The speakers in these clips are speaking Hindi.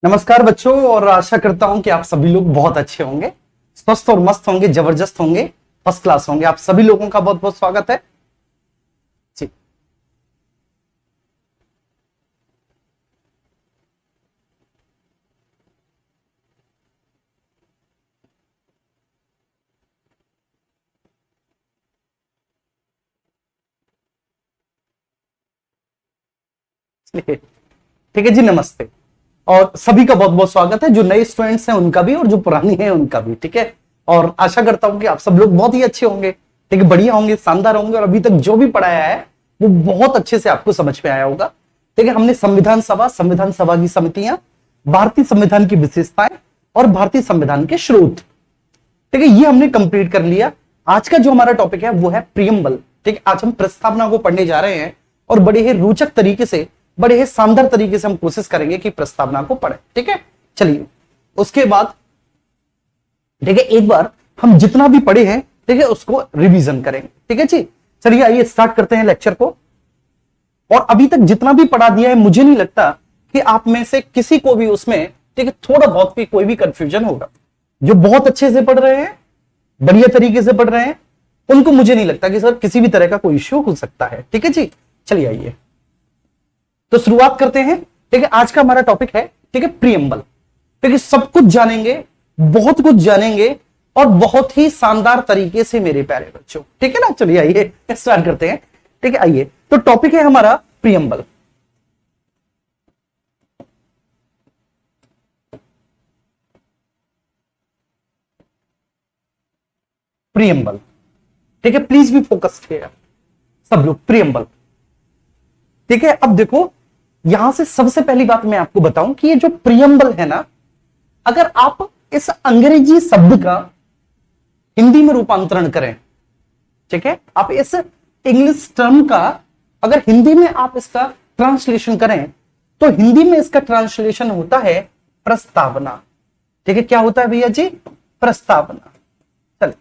नमस्कार बच्चों। और आशा करता हूं कि आप सभी लोग बहुत अच्छे होंगे, स्वस्थ और मस्त होंगे, जबरदस्त होंगे, फर्स्ट क्लास होंगे। आप सभी लोगों का बहुत बहुत स्वागत है जी। ठीक है जी, नमस्ते। और सभी का बहुत बहुत स्वागत है, जो नए स्टूडेंट्स हैं उनका भी और जो पुरानी हैं उनका भी। ठीक है, और आशा करता हूं कि आप सब लोग बहुत ही अच्छे होंगे, ठीक है, बढ़िया होंगे, शानदार होंगे। और अभी तक जो भी पढ़ाया है वो बहुत अच्छे से आपको समझ में आया होगा। ठीक है, हमने संविधान सभा की समितियां, भारतीय संविधान की विशेषताएं और भारतीय संविधान के स्रोत, ठीक है, ये हमने कंप्लीट कर लिया। आज का जो हमारा टॉपिक है वो है प्रियम्बल। ठीक है, आज हम प्रस्तावना को पढ़ने जा रहे हैं और बड़े ही रोचक तरीके से, बड़े ही शानदार तरीके से हम कोशिश करेंगे कि प्रस्तावना को पढ़े। ठीक है, चलिए उसके बाद ठीक है एक बार हम जितना भी पढ़े हैं ठीक है उसको रिवीजन करेंगे। ठीक है जी, चलिए आइए स्टार्ट करते हैं लेक्चर को। और अभी तक जितना भी पढ़ा दिया है मुझे नहीं लगता कि आप में से किसी को भी उसमें ठीक है थोड़ा बहुत भी कोई भी कंफ्यूजन होगा। जो बहुत अच्छे से पढ़ रहे हैं, बढ़िया तरीके से पढ़ रहे हैं, उनको मुझे नहीं लगता कि सर किसी भी तरह का कोई इश्यू हो सकता है। ठीक है जी, चलिए आइए तो शुरुआत करते हैं। ठीक है, आज का हमारा टॉपिक है ठीक है प्रियम्बल। ठीक है, सब कुछ जानेंगे, बहुत कुछ जानेंगे और बहुत ही शानदार तरीके से मेरे प्यारे बच्चों। ठीक है ना, चलिए आइए स्टार्ट करते हैं। ठीक है, आइए तो टॉपिक है हमारा प्रियम्बल। प्रियम्बल, ठीक है, प्लीज भी फोकस किया सब लोग। प्रियम्बल, ठीक है। अब देखो, यहां से सबसे पहली बात मैं आपको बताऊं कि ये जो प्रियम्बल है ना, अगर आप इस अंग्रेजी शब्द का हिंदी में रूपांतरण करें, ठीक है, आप इस इंग्लिश टर्म का अगर हिंदी में आप इसका ट्रांसलेशन करें तो हिंदी में इसका ट्रांसलेशन होता है प्रस्तावना। ठीक है, क्या होता है भैया जी? प्रस्तावना। चलिए,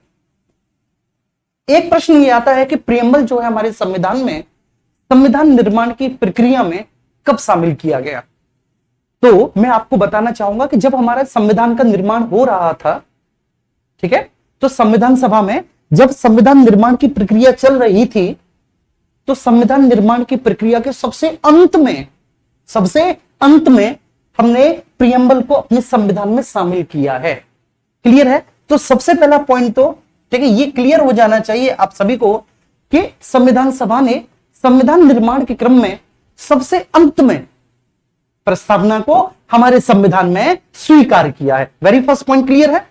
एक प्रश्न ये आता है कि प्रियम्बल जो है हमारे संविधान में, संविधान निर्माण की प्रक्रिया में कब शामिल किया गया? तो मैं आपको बताना चाहूंगा कि जब हमारा संविधान का निर्माण हो रहा था, ठीक है, तो संविधान सभा में जब संविधान निर्माण की प्रक्रिया चल रही थी तो संविधान निर्माण की प्रक्रिया के सबसे अंत में हमने प्रियम्बल को अपने संविधान में शामिल किया है। क्लियर है? तो सबसे पहला पॉइंट तो ठीक है ये क्लियर हो जाना चाहिए आप सभी को कि संविधान सभा ने संविधान निर्माण के क्रम में सबसे अंत में प्रस्तावना को हमारे संविधान में स्वीकार किया है। वेरी फर्स्ट पॉइंट क्लियर है?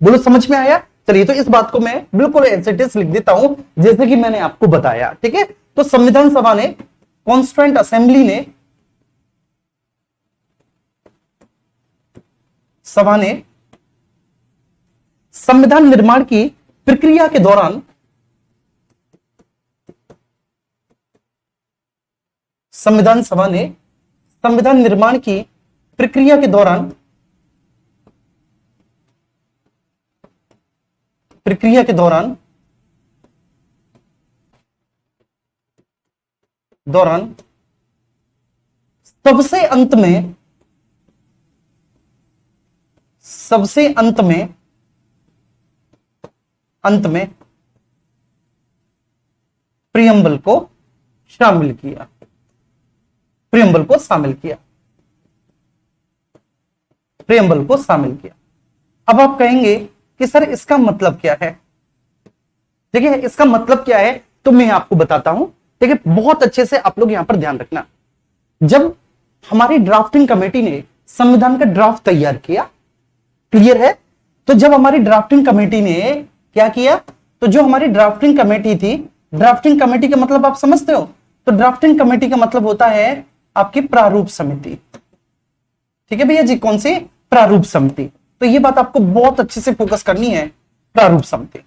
बोलो, समझ में आया? चलिए, तो इस बात को मैं बिल्कुल एज इट इज लिख देता हूं जैसे कि मैंने आपको बताया। ठीक है, तो संविधान सभा ने, कॉन्स्टिट्यूएंट असेंबली ने, सभा ने संविधान निर्माण की प्रक्रिया के दौरान संविधान सभा ने संविधान निर्माण की प्रक्रिया के दौरान सबसे अंत में प्रियम्बल को शामिल किया। अब आप कहेंगे कि सर इसका मतलब क्या है? ठीक है, इसका मतलब क्या है तो मैं आपको बताता हूं। ठीक है, बहुत अच्छे से आप लोग यहां पर ध्यान रखना। जब हमारी ड्राफ्टिंग कमेटी ने संविधान का ड्राफ्ट तैयार किया, क्लियर है, तो जब हमारी ड्राफ्टिंग कमेटी ने क्या किया, तो जो हमारी ड्राफ्टिंग कमेटी थी, ड्राफ्टिंग कमेटी का मतलब आप समझते हो? तो ड्राफ्टिंग कमेटी का मतलब होता है आपकी प्रारूप समिति। ठीक है भैया जी, कौन सी? प्रारूप समिति। तो ये बात आपको बहुत अच्छे से फोकस करनी है, प्रारूप समिति।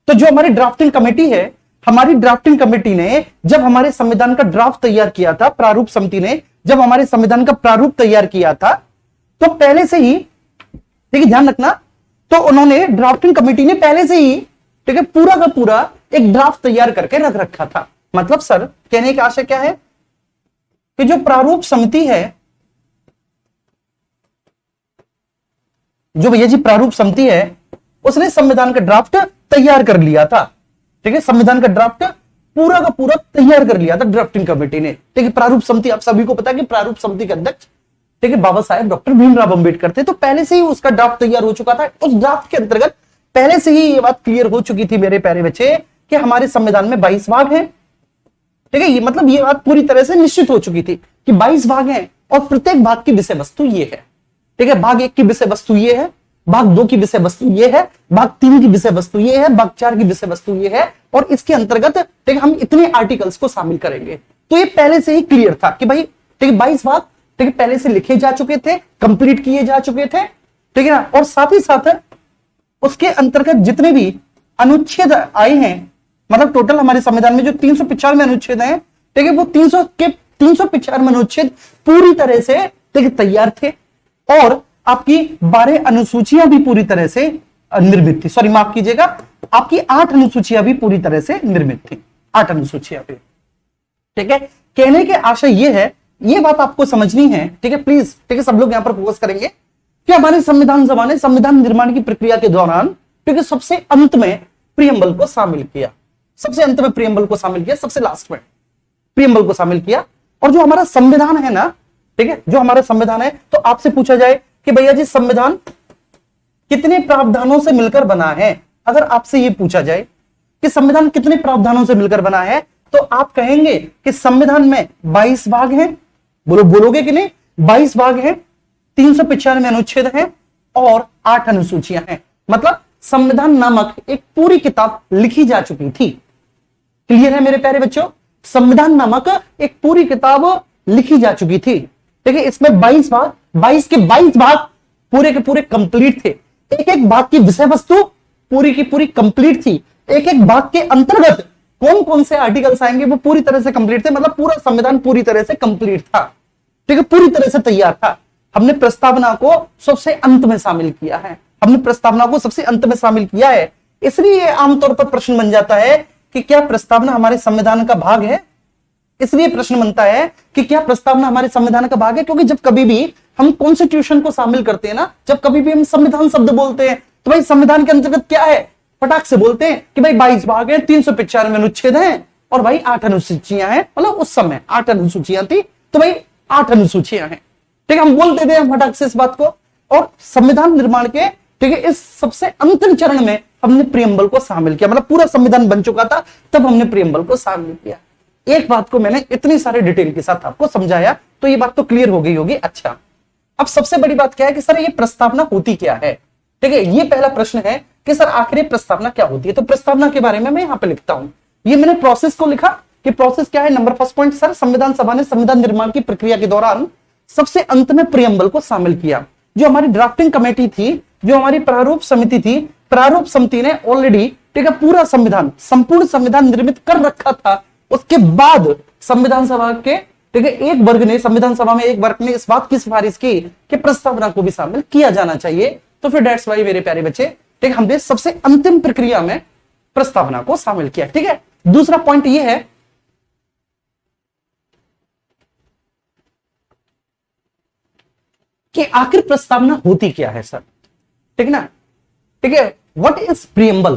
तो जो हमारी ड्राफ्टिंग कमेटी है, हमारी ड्राफ्टिंग कमेटी ने जब हमारे संविधान का ड्राफ्ट तैयार किया था, प्रारूप समिति ने जब हमारे संविधान का प्रारूप तैयार किया था, तो पहले से ही, ठीक है ध्यान रखना, तो उन्होंने, ड्राफ्टिंग कमेटी ने पहले से ही ठीक है पूरा का पूरा एक ड्राफ्ट तैयार करके रख रखा था। मतलब सर कहने का आशय क्या है कि जो प्रारूप समिति है जो भैया जी प्रारूप समिति है उसने संविधान का ड्राफ्ट तैयार कर लिया था। ठीक है, संविधान का ड्राफ्ट पूरा का पूरा तैयार कर लिया था ड्राफ्टिंग कमेटी ने। ठीक है, प्रारूप समिति आप सभी को पता है कि प्रारूप समिति के अध्यक्ष ठीक है बाबा साहेब डॉक्टर भीमराव अंबेडकर थे। तो पहले से ही उसका ड्राफ्ट तैयार हो चुका था। उस ड्राफ्ट के अंतर्गत पहले से ही ये बात क्लियर हो चुकी थी मेरे प्यारे बच्चे कि हमारे संविधान में 22 भाग हैं। ठीक है, ये मतलब ये बात पूरी तरह से निश्चित हो चुकी थी कि 22 भाग हैं और प्रत्येक भाग की विषय वस्तु ये है। ठीक है, भाग 1 की विषय वस्तु ये है, भाग 2 की विषय वस्तु ये है, भाग 3 की विषय वस्तु ये है, भाग 4 की विषय वस्तु ये है और इसके अंतर्गत ठीक है हम इतने आर्टिकल्स को शामिल करेंगे। तो ये पहले से ही क्लियर था कि भाई ठीक है 22 भाग ठीक है पहले से लिखे जा चुके थे, कंप्लीट किए जा चुके थे। ठीक है ना, और साथ ही साथ उसके अंतर्गत जितने भी अनुच्छेद आए हैं, मतलब टोटल हमारे संविधान में जो 395 अनुच्छेद हैं ठीक है वो 395 अनुच्छेद पूरी तरह से ठीक है तैयार थे और आपकी 12 अनुसूचियां भी पूरी तरह से निर्मित थी। सॉरी माफ कीजिएगा, आपकी 8 अनुसूचियां भी पूरी तरह से निर्मित थी, 8 अनुसूचियां भी। ठीक है, कहने के आशय ये है, ये बात आपको समझनी है। ठीक है, प्लीज ठीक है सब लोग यहां पर फोकस करेंगे कि हमारे संविधान सभा ने संविधान निर्माण की प्रक्रिया के दौरान ठीक है सबसे अंत में प्रियम्बल को शामिल किया, सबसे अंत में प्रियम्बल को शामिल किया, सबसे लास्ट में प्रियम्बल को शामिल किया। और जो हमारा संविधान है ना, ठीक है, जो हमारा संविधान है, तो आपसे पूछा जाए कि भैया जी संविधान कितने प्रावधानों से मिलकर बना है, अगर आपसे यह पूछा जाए कि संविधान कितने प्रावधानों से मिलकर बना है, तो आप कहेंगे कि संविधान में 22 भाग हैं। बोलोगे कि नहीं? 22 भाग हैं, 395 अनुच्छेद हैं और 8 अनुसूचियां हैं। मतलब संविधान नामक एक पूरी किताब लिखी जा चुकी थी। क्लियर है मेरे प्यारे बच्चों? संविधान नामक एक पूरी किताब लिखी जा चुकी थी। देखिए इसमें 22 भाग, 22 के 22 भाग पूरे के पूरे कंप्लीट थे। एक एक भाग की विषय वस्तु पूरी की पूरी कंप्लीट थी। एक एक भाग के अंतर्गत कौन कौन से आर्टिकल्स आएंगे वो पूरी तरह से कंप्लीट थे। मतलब पूरा संविधान पूरी तरह से कंप्लीट था, ठीक है, पूरी तरह से तैयार था। हमने प्रस्तावना को सबसे अंत में शामिल किया है, हमने प्रस्तावना को सबसे अंत में शामिल किया है। इसलिए आमतौर पर प्रश्न बन जाता है कि क्या प्रस्तावना हमारे संविधान का भाग है। इसलिए प्रश्न बनता है कि क्या प्रस्तावना हमारे संविधान का भाग है, क्योंकि जब कभी भी हम कॉन्स्टिट्यूशन को शामिल करते हैं ना, जब कभी भी हम संविधान शब्द बोलते हैं तो भाई संविधान के अंतर्गत क्या है, फटाक से बोलते हैं कि भाई 22 भाग है, 395 अनुच्छेद हैं और भाई 8 अनुसूचियां हैं। मतलब उस समय 8 अनुसूचियां थी तो भाई 8 अनुसूचियां हैं, ठीक है, हम बोल देते हैं फटाक से इस बात को। और संविधान निर्माण के ठीक है इस सबसे अंतिम चरण में हमने प्रियम्बल को शामिल किया। मतलब पूरा संविधान बन चुका था तब हमने प्रियम्बल को शामिल किया। एक बात को मैंने इतनी सारे डिटेल के साथ आपको समझाया तो ये बात तो क्लियर हो गई होगी। अच्छा, अब सबसे बड़ी बात क्या है कि सर ये प्रस्तावना होती क्या है। ठीक है, ये पहला प्रश्न है कि सर आखिर प्रस्तावना क्या होती है। तो प्रस्तावना के बारे में मैं यहां पे लिखता हूं, ये मैंने प्रोसेस को लिखा कि प्रोसेस क्या है। नंबर फर्स्ट पॉइंट, सर संविधान सभा ने संविधान निर्माण की प्रक्रिया के दौरान सबसे अंत में प्रियम्बल को शामिल किया। जो हमारी ड्राफ्टिंग कमेटी थी, जो हमारी प्रारूप समिति थी, प्रारूप समिति ने ऑलरेडी ठीक है पूरा संविधान, संपूर्ण संविधान निर्मित कर रखा था। उसके बाद संविधान सभा के ठीक है एक वर्ग ने, संविधान सभा में एक वर्ग ने इस बात की सिफारिश की कि प्रस्तावना को भी शामिल किया जाना चाहिए। तो फिर दैट्स वाई मेरे प्यारे बच्चे ठीक है हमने सबसे अंतिम प्रक्रिया में प्रस्तावना को शामिल किया। ठीक है, दूसरा पॉइंट यह है कि आखिर प्रस्तावना होती क्या है सर, ठीक है ना। ठीक है, व्हाट इज प्रियम्बल,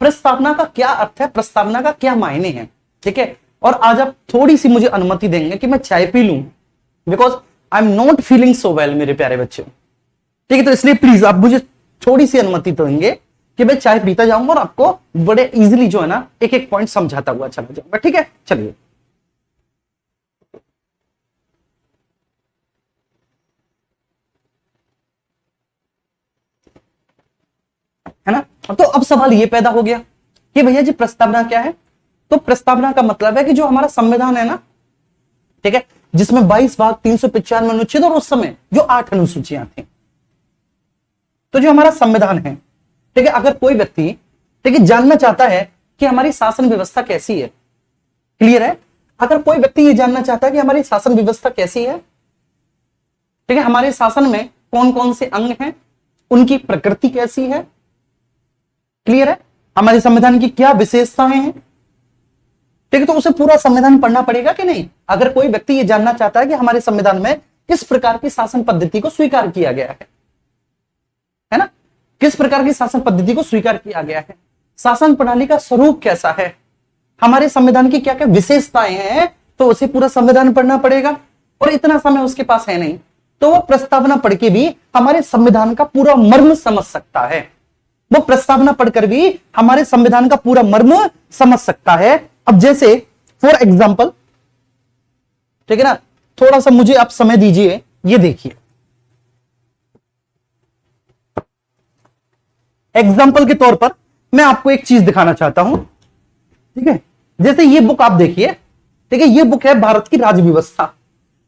प्रस्तावना का क्या अर्थ है, प्रस्तावना का क्या मायने हैं। ठीक है, और आज आप थोड़ी सी मुझे अनुमति देंगे कि मैं चाय पी लूं, because I am not feeling so well मेरे प्यारे बच्चे। ठीक है, तो इसलिए प्लीज आप मुझे थोड़ी सी अनुमति देंगे कि मैं चाय पीता जाऊंगा और आपको बड़े इजीली जो है ना एक एक पॉइंट समझाता हुआ चला जाऊंगा। ठीक है, चलिए। है ना, तो अब सवाल ये पैदा हो गया कि भैया जी प्रस्तावना क्या है। तो प्रस्तावना का मतलब है कि जो हमारा संविधान है ना, ठीक है, जिसमें 22 भाग, 395 अनुच्छेद और उस समय जो 8 अनुसूचियां थी, तो जो हमारा संविधान है, ठीक है, अगर कोई व्यक्ति ठीक है जानना चाहता है कि हमारी शासन व्यवस्था कैसी है, क्लियर है, अगर कोई व्यक्ति ये जानना चाहता है कि हमारी शासन व्यवस्था कैसी है, ठीक है, हमारे शासन में कौन कौन से अंग हैं, उनकी प्रकृति कैसी है, क्लियर है, हमारे संविधान की क्या विशेषताएं हैं, ठीक है, तो उसे पूरा संविधान पढ़ना पड़ेगा कि नहीं। अगर कोई व्यक्ति ये जानना चाहता है कि हमारे संविधान में किस प्रकार की शासन पद्धति को स्वीकार किया गया है ना, किस प्रकार की शासन पद्धति को स्वीकार किया गया है, शासन प्रणाली का स्वरूप कैसा है, हमारे संविधान की क्या क्या विशेषताएं हैं, तो उसे पूरा संविधान पढ़ना पड़ेगा। और इतना समय उसके पास है नहीं, तो वो प्रस्तावना पढ़ के भी हमारे संविधान का पूरा मर्म समझ सकता है। वो प्रस्तावना पढ़कर भी हमारे संविधान का पूरा मर्म समझ सकता है। अब जैसे फॉर एग्जाम्पल, ठीक है ना, थोड़ा सा मुझे आप समय दीजिए, ये देखिए एग्जाम्पल के तौर पर मैं आपको एक चीज दिखाना चाहता हूं, ठीक है। जैसे ये बुक आप देखिए, ठीक है, ये बुक है भारत की राज्य व्यवस्था,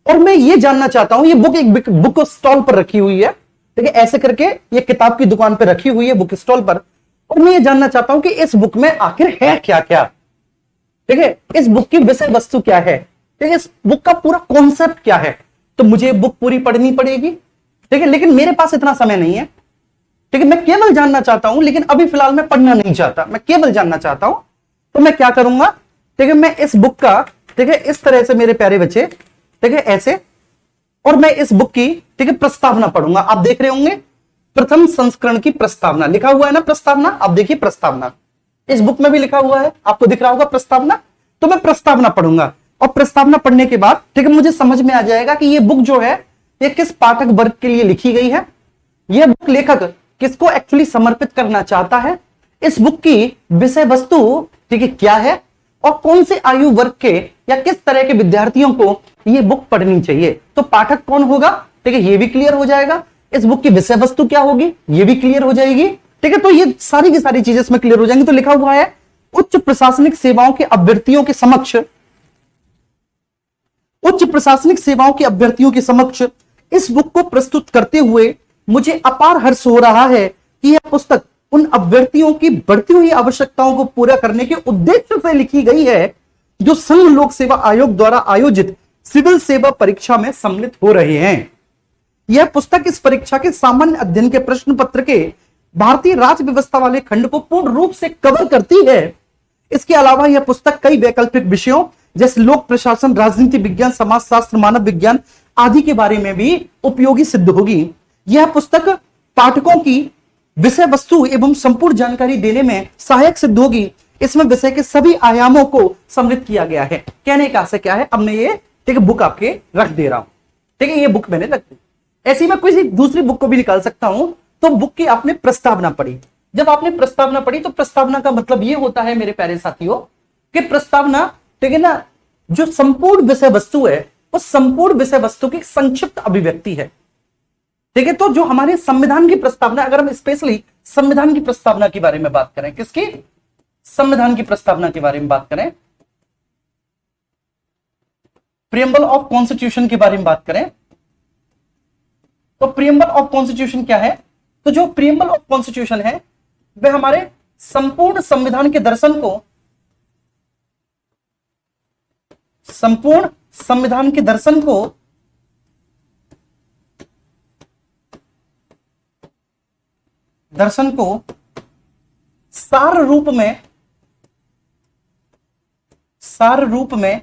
और मैं ये जानना चाहता हूं, ये बुक एक बुक स्टॉल पर रखी हुई है, ठीक है, ऐसे करके ये किताब की दुकान पर रखी हुई है बुक स्टॉल पर, और मैं ये जानना चाहता हूं कि इस बुक में आखिर है क्या क्या, ठीक है, इस बुक की विषय वस्तु क्या है, ठीक है, इस बुक का पूरा कॉन्सेप्ट क्या है। तो मुझे बुक पूरी पढ़नी पड़ेगी, ठीक है, लेकिन मेरे पास इतना समय नहीं है, ठीक है, मैं केवल जानना चाहता हूं, लेकिन अभी फिलहाल मैं पढ़ना नहीं चाहता, मैं केवल जानना चाहता हूं। तो मैं क्या करूंगा, ठीक है, मैं इस बुक का, ठीक है, इस तरह से मेरे प्यारे बच्चे, ठीक है, ऐसे, और मैं इस बुक की, ठीक है, प्रस्तावना पढ़ूंगा। आप देख रहे होंगे प्रथम संस्करण की प्रस्तावना लिखा हुआ है ना, प्रस्तावना, आप देखिए प्रस्तावना, इस बुक में भी लिखा हुआ है, आपको दिख रहा होगा प्रस्तावना। तो मैं प्रस्तावना पढ़ूंगा, और प्रस्तावना पढ़ने के बाद, ठीक है, मुझे समझ में आ जाएगा कि ये बुक जो है ये किस पाठक वर्ग के लिए लिखी गई है, यह बुक लेखक किसको एक्चुअली समर्पित करना चाहता है, इस बुक की विषय वस्तु, ठीक है, क्या है, और कौन से आयु वर्ग के या किस तरह के विद्यार्थियों को यह बुक पढ़नी चाहिए। तो पाठक कौन होगा, ठीक है, ये भी क्लियर हो जाएगा, इस बुक की विषय वस्तु क्या होगी ये भी क्लियर हो जाएगी, ठीक है। तो ये सारी की सारी चीजें इसमें क्लियर हो जाएंगी। तो लिखा हुआ है उच्च प्रशासनिक सेवाओं के अभ्यर्थियों के समक्ष, उच्च प्रशासनिक सेवाओं के अभ्यर्थियों के समक्ष इस बुक को प्रस्तुत करते हुए मुझे अपार हर्ष हो रहा है कि यह पुस्तक उन अभ्यर्थियों की बढ़ती हुई आवश्यकताओं को पूरा करने के उद्देश्य से लिखी गई है जो संघ लोक सेवा आयोग द्वारा आयोजित सिविल सेवा परीक्षा में सम्मिलित हो रहे हैं। यह पुस्तक इस परीक्षा के सामान्य अध्ययन के प्रश्न पत्र के भारतीय राज्य व्यवस्था वाले खंड को पूर्ण रूप से कवर करती है। इसके अलावा यह पुस्तक कई वैकल्पिक विषयों जैसे लोक प्रशासन, राजनीति विज्ञान, समाजशास्त्र, मानव विज्ञान आदि के बारे में भी उपयोगी सिद्ध होगी। यह पुस्तक पाठकों की विषय वस्तु एवं संपूर्ण जानकारी देने में सहायक सिद्ध होगी। इसमें विषय के सभी आयामों को सम्मिलित किया गया है। कहने का आशय क्या है, अब मैं ये, ठीक है, बुक आपके रख दे रहा हूं, ठीक है, ये बुक मैंने रख दी। ऐसी मैं किसी दूसरी बुक को भी निकाल सकता हूं। तो बुक की आपने प्रस्तावना पढ़ी, जब आपने प्रस्तावना पढ़ी तो प्रस्तावना का मतलब ये होता है मेरे प्यारे साथियों कि प्रस्तावना, ठीक है ना, जो संपूर्ण विषय वस्तु है वो संपूर्ण विषय वस्तु की संक्षिप्त अभिव्यक्ति है, ठीक है। तो जो हमारे संविधान की प्रस्तावना, अगर हम स्पेशली संविधान की प्रस्तावना के बारे में बात करें, किसकी, संविधान की प्रस्तावना के बारे में बात करें, प्रियम्बल ऑफ कॉन्स्टिट्यूशन के बारे में बात करें, तो प्रियम्बल ऑफ कॉन्स्टिट्यूशन क्या है, तो जो प्रियम्बल ऑफ कॉन्स्टिट्यूशन है वह हमारे संपूर्ण संविधान के दर्शन को, संपूर्ण संविधान के दर्शन को सार रूप में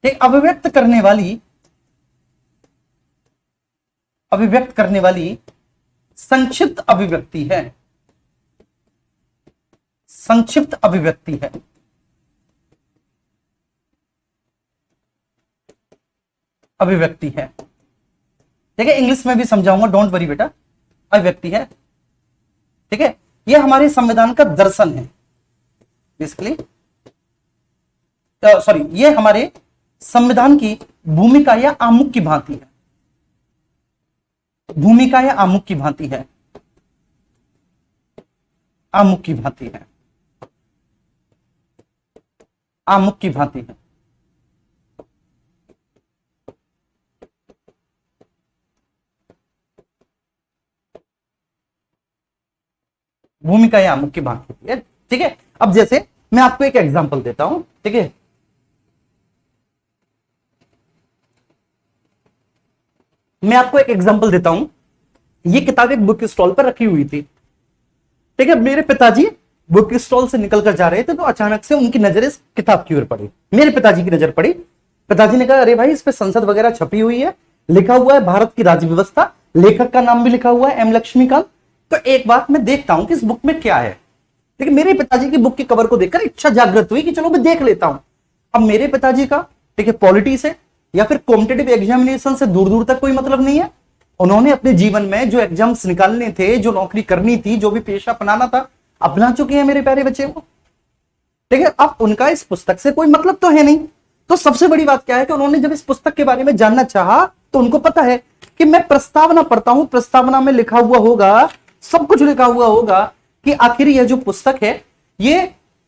एक अभिव्यक्त करने वाली संक्षिप्त अभिव्यक्ति है, संक्षिप्त अभिव्यक्ति है। अभिव्यक्ति है, ठीक है, इंग्लिश में भी समझाऊंगा, डोंट वरी बेटा, अभिव्यक्ति है, ठीक है। यह हमारे संविधान का दर्शन है बेसिकली, सॉरी, यह हमारे संविधान की भूमिका या आमुख की भांति है, भूमिका या आमुख की भांति है, आमुख की भांति है, आमुख की भांति है। भूमिका या आमुख की भांति है, ठीक है। अब जैसे मैं आपको एक एग्जांपल देता हूं, ठीक है, मैं आपको एक एग्जांपल देता हूं। ये किताब एक बुक स्टॉल पर रखी हुई थी, ठीक है। मेरे पिताजी बुक स्टॉल से निकल कर जा रहे थे तो अचानक से उनकी नजर इस किताब की ओर पड़ी, मेरे पिताजी की नजर पड़ी। पिताजी ने कहा, अरे भाई, इस पे संसद वगैरह छपी हुई है, लिखा हुआ है भारत की राज्य व्यवस्था, लेखक का नाम भी लिखा हुआ है एम लक्ष्मीकांत, तो एक बात मैं देखता हूं कि इस बुक में क्या है। लेकिन मेरे पिताजी की बुक की कवर को देखकर इच्छा जागृत हुई कि चलो मैं देख लेता हूं। अब मेरे पिताजी का ठीक है पॉलिटी से या फिर कॉम्पिटेटिव एग्जामिनेशन से दूर दूर तक कोई मतलब नहीं है। उन्होंने अपने जीवन में जो एग्जाम्स निकालने थे, जो नौकरी करनी थी, जो भी पेशा अपनाना था, अपना चुके हैं मेरे प्यारे बच्चे को। ठीक है, अब उनका इस पुस्तक से कोई मतलब तो है नहीं। तो सबसे बड़ी बात क्या है कि उन्होंने जब इस पुस्तक के बारे में जानना चाहा तो उनको पता है कि मैं प्रस्तावना पढ़ता हूं, प्रस्तावना में लिखा हुआ होगा, सब कुछ लिखा हुआ होगा कि आखिर यह जो पुस्तक है ये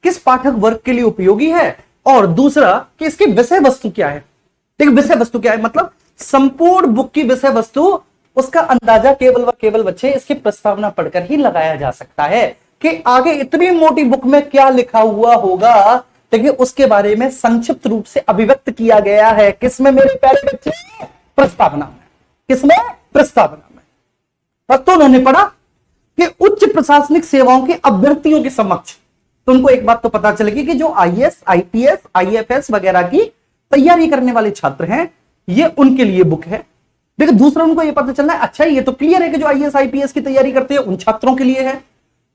किस पाठक वर्ग के लिए उपयोगी है, और दूसरा कि इसकी विषय वस्तु क्या है। ठीक, विषय वस्तु क्या है मतलब संपूर्ण बुक की विषय वस्तु, उसका अंदाजा केवल व केवल बच्चे इसकी प्रस्तावना पढ़कर ही लगाया जा सकता है कि आगे इतनी मोटी बुक में क्या लिखा हुआ होगा। देखिए उसके बारे में संक्षिप्त रूप से अभिव्यक्त किया गया है किसमें मेरे प्यारे बच्चे, प्रस्तावना में। किसमें, प्रस्तावना में। बस तो उन्होंने पढ़ा कि उच्च प्रशासनिक सेवाओं के अभ्यर्थियों के समक्ष, तो उनको एक बात तो पता चलेगी कि जो आईएएस, आईपीएस, आईएफएस वगैरह की तैयारी करने वाले छात्र हैं ये उनके लिए बुक है। देखिए दूसरा उनको ये पता चलना है, अच्छा ये तो क्लियर है कि जो आईएएस आईपीएस की तैयारी करते हैं उन छात्रों के लिए है,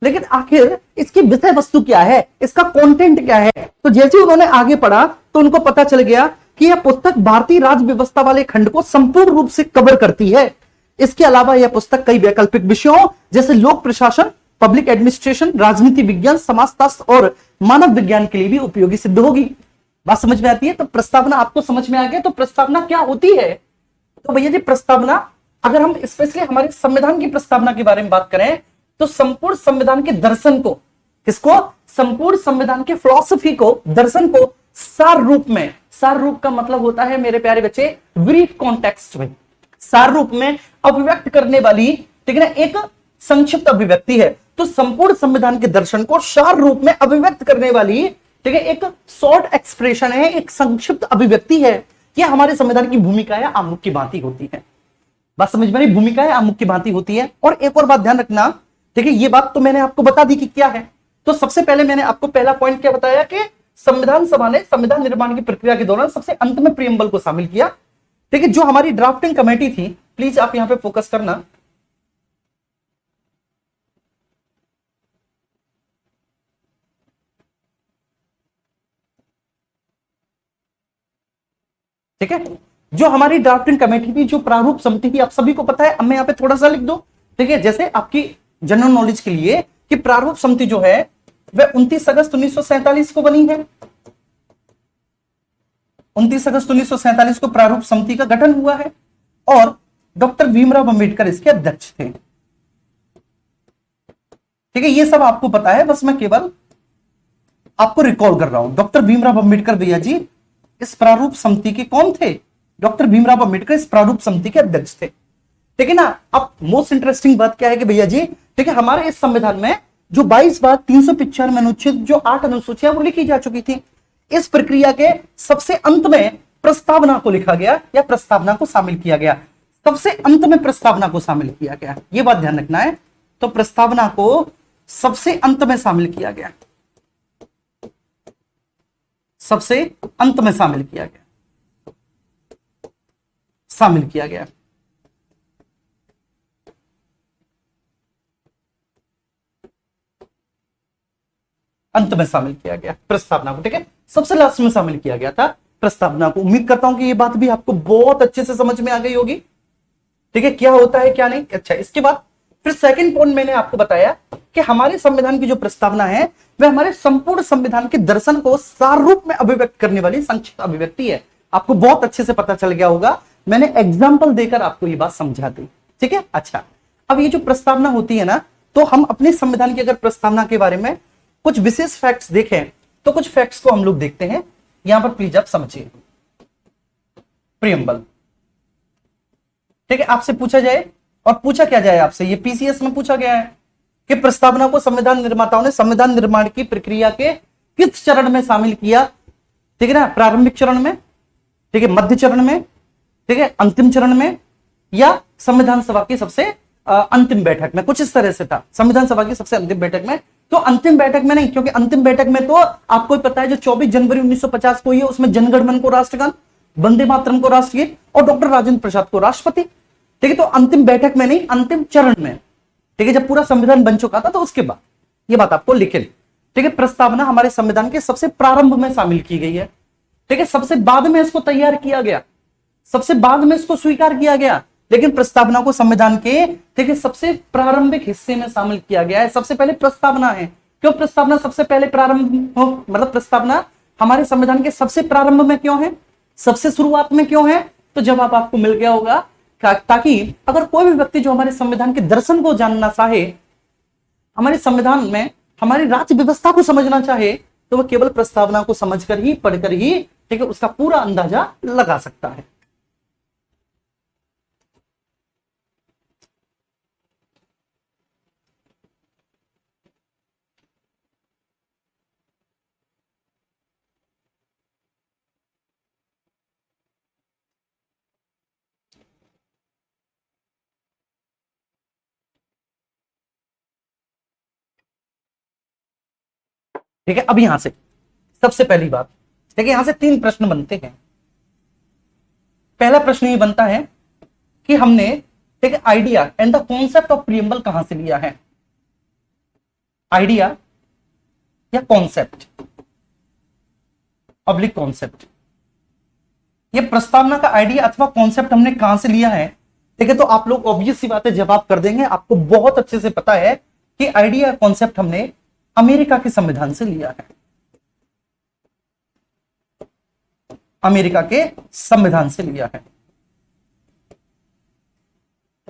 लेकिन आखिर इसकी विषय वस्तु क्या है, इसका कंटेंट क्या है। तो जैसे उन्होंने आगे पढ़ा तो उनको पता चल गया कि यह पुस्तक भारतीय राज्य व्यवस्था वाले खंड को संपूर्ण रूप से कवर करती है। इसके अलावा यह पुस्तक कई वैकल्पिक विषयों जैसे लोक प्रशासन, पब्लिक एडमिनिस्ट्रेशन, राजनीति विज्ञान, समाजशास्त्र और मानव विज्ञान के लिए भी उपयोगी सिद्ध होगी। बात समझ में आती है। तो प्रस्तावना आपको समझ में आ गया, तो प्रस्तावना क्या होती है। तो भैया जी प्रस्तावना, अगर हम स्पेशली हमारे संविधान की प्रस्तावना के बारे में बात करें तो संपूर्ण संविधान के दर्शन को, किसको, संपूर्ण संविधान के फिलॉसफी को, दर्शन को सार रूप में, सार रूप का मतलब होता है मेरे प्यारे बच्चे ब्रीफ कॉन्टेक्स्ट में, सार रूप में अभिव्यक्त करने वाली, ठीक है ना, एक संक्षिप्त अभिव्यक्ति है। तो संपूर्ण संविधान के दर्शन को सार रूप में अभिव्यक्त करने वाली, ठीक है, एक शॉर्ट एक्सप्रेशन है, एक संक्षिप्त अभिव्यक्ति है। यह हमारे संविधान की भूमिका या आमुख की भांति होती है। बात समझ में आई, भूमिका है आमुख की भांति होती है। और एक और बात ध्यान रखना, देखिए ये बात तो मैंने आपको बता दी कि क्या है। तो सबसे पहले मैंने आपको पहला पॉइंट क्या बताया कि संविधान सभा ने संविधान निर्माण की प्रक्रिया के दौरान सबसे अंत में प्रियम्बल को शामिल किया। ठीक है, जो हमारी ड्राफ्टिंग कमेटी थी, प्लीज आप यहां पे फोकस करना। ठीक है, जो हमारी ड्राफ्टिंग कमेटी थी, जो प्रारूप समिति थी, आप सभी को पता है। अब मैं यहां पे थोड़ा सा लिख दो, ठीक है, जैसे आपकी जनरल नॉलेज के लिए कि प्रारूप समिति जो है वह 29 अगस्त 1947 को बनी है। 29 अगस्त 1947 को प्रारूप समिति का गठन हुआ है और डॉक्टर भीमराव अंबेडकर इसके अध्यक्ष थे। ठीक है, ये सब आपको पता है, बस मैं केवल आपको रिकॉल कर रहा हूं। डॉक्टर भीमराव अंबेडकर भैया जी इस प्रारूप समिति के कौन थे, डॉक्टर भीमराव अंबेडकर इस प्रारूप समिति के अध्यक्ष थे। ठीक है ना। अब मोस्ट इंटरेस्टिंग बात क्या है कि भैया जी, ठीक है, हमारे इस संविधान में जो 22 बार 395 अनुच्छेद, जो 8 अनुसूचियां वो लिखी जा चुकी थी। इस प्रक्रिया के सबसे अंत में प्रस्तावना को लिखा गया या प्रस्तावना को शामिल किया गया। सबसे अंत में प्रस्तावना को शामिल किया गया, ये बात ध्यान रखना है। तो प्रस्तावना को सबसे अंत में शामिल किया गया, सबसे अंत में शामिल किया गया, शामिल किया गया। अंत में शामिल किया गया प्रस्तावना को। ठीक है, सबसे लास्ट में शामिल किया गया था प्रस्तावना को। उम्मीद करता हूं कि ये बात भी आपको बहुत अच्छे से समझ में आ गई होगी। ठीक है, क्या होता है क्या नहीं। अच्छा, इसके बाद फिर सेकंड पॉइंट मैंने आपको बताया कि हमारे संविधान की जो प्रस्तावना है वह हमारे संपूर्ण संविधान के दर्शन को सार रूप में अभिव्यक्त करने वाली संक्षिप्त अभिव्यक्ति है। आपको बहुत अच्छे से पता चल गया होगा, मैंने एग्जाम्पल देकर आपको ये बात समझा दी। ठीक है, अच्छा, अब ये जो प्रस्तावना होती है ना, तो हम अपने संविधान की अगर प्रस्तावना के बारे में कुछ विशेष फैक्ट्स देखें तो कुछ फैक्ट्स को हम लोग देखते हैं। यहां पर प्लीज आप समझिए। प्रियम्बल, ठीक है, आपसे पूछा जाए, और पूछा क्या जाए आपसे, ये पीसीएस में पूछा गया है कि प्रस्तावना को संविधान निर्माताओं ने संविधान निर्माण की प्रक्रिया के किस चरण में शामिल किया। ठीक है ना, प्रारंभिक चरण में, ठीक है, मध्य चरण में, ठीक है, अंतिम चरण में, या संविधान सभा की सबसे अंतिम बैठक में। कुछ इस तरह से था, संविधान सभा की सबसे अंतिम बैठक में। तो अंतिम बैठक में नहीं, क्योंकि अंतिम बैठक में तो आपको पता है जो 24 जनवरी 1950 को हुई है, उसमें जनगणमन को राष्ट्रगान, वंदे मातरम को राष्ट्रगीत और डॉक्टर राजेंद्र प्रसाद को राष्ट्रपति। ठीक है, तो अंतिम बैठक में नहीं, अंतिम चरण में। ठीक है, जब पूरा संविधान बन चुका था तो उसके बाद ये बात आपको लिखे। ठीक है, प्रस्तावना हमारे संविधान के सबसे प्रारंभ में शामिल की गई है। ठीक है, सबसे बाद में इसको तैयार किया गया, सबसे बाद में इसको स्वीकार किया गया, लेकिन प्रस्तावना को संविधान के, ठीक है, सबसे प्रारंभिक हिस्से में शामिल किया गया है। सबसे पहले प्रस्तावना है। क्यों प्रस्तावना सबसे पहले प्रारंभ हो, मतलब प्रस्तावना हमारे संविधान के सबसे प्रारंभ में क्यों है, सबसे शुरुआत में क्यों है? तो जवाब आपको मिल गया होगा, ताकि अगर कोई भी व्यक्ति जो हमारे संविधान के दर्शन को जानना चाहे, हमारे संविधान में हमारी राज्य व्यवस्था को समझना चाहे, तो वह केवल प्रस्तावना को समझकर ही, पढ़कर ही, ठीक है, उसका पूरा अंदाजा लगा सकता है। ठीक है, अब यहां से सबसे पहली बात, ठीक है, यहां से 3 प्रश्न बनते हैं। पहला प्रश्न ये बनता है कि हमने, ठीक है, idea and the concept of preamble कहां से लिया है? आइडिया या कॉन्सेप्ट, पब्लिक कॉन्सेप्ट, ये प्रस्तावना का आइडिया अथवा कॉन्सेप्ट हमने कहां से लिया है? ठीक है, तो आप लोग ऑब्वियस सी बात है जवाब कर देंगे। आपको बहुत अच्छे से पता है कि आइडिया कॉन्सेप्ट हमने अमेरिका के संविधान से लिया है, अमेरिका के संविधान से लिया है।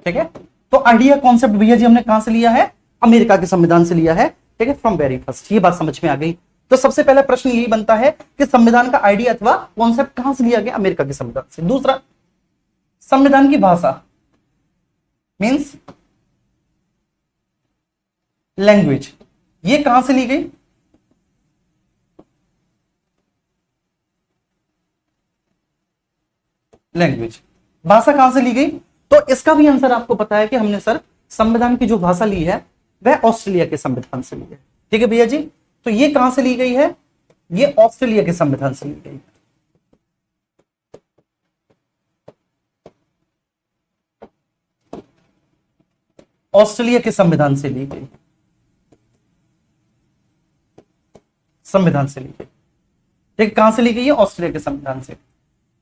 ठीक है, तो आइडिया कॉन्सेप्ट भैया जी हमने कहां से लिया है? अमेरिका के संविधान से लिया है। ठीक है, फ्रॉम वेरी फर्स्ट, ये बात समझ में आ गई। तो सबसे पहला प्रश्न यही बनता है कि संविधान का आइडिया अथवा कॉन्सेप्ट कहां से लिया गया? अमेरिका के संविधान से। दूसरा, संविधान की भाषा मींस लैंग्वेज, ये कहां से ली गई? लैंग्वेज, भाषा कहां से ली गई? तो इसका भी आंसर आपको पता है कि हमने सर संविधान की जो भाषा ली है वह ऑस्ट्रेलिया के संविधान से ली है। ठीक है भैया जी, तो ये कहां से ली गई है? ये ऑस्ट्रेलिया के संविधान से ली गई। ऑस्ट्रेलिया के संविधान से ली गई, संविधान से ली गई। ठीक, कहां से ली गई है? ऑस्ट्रेलिया के संविधान से।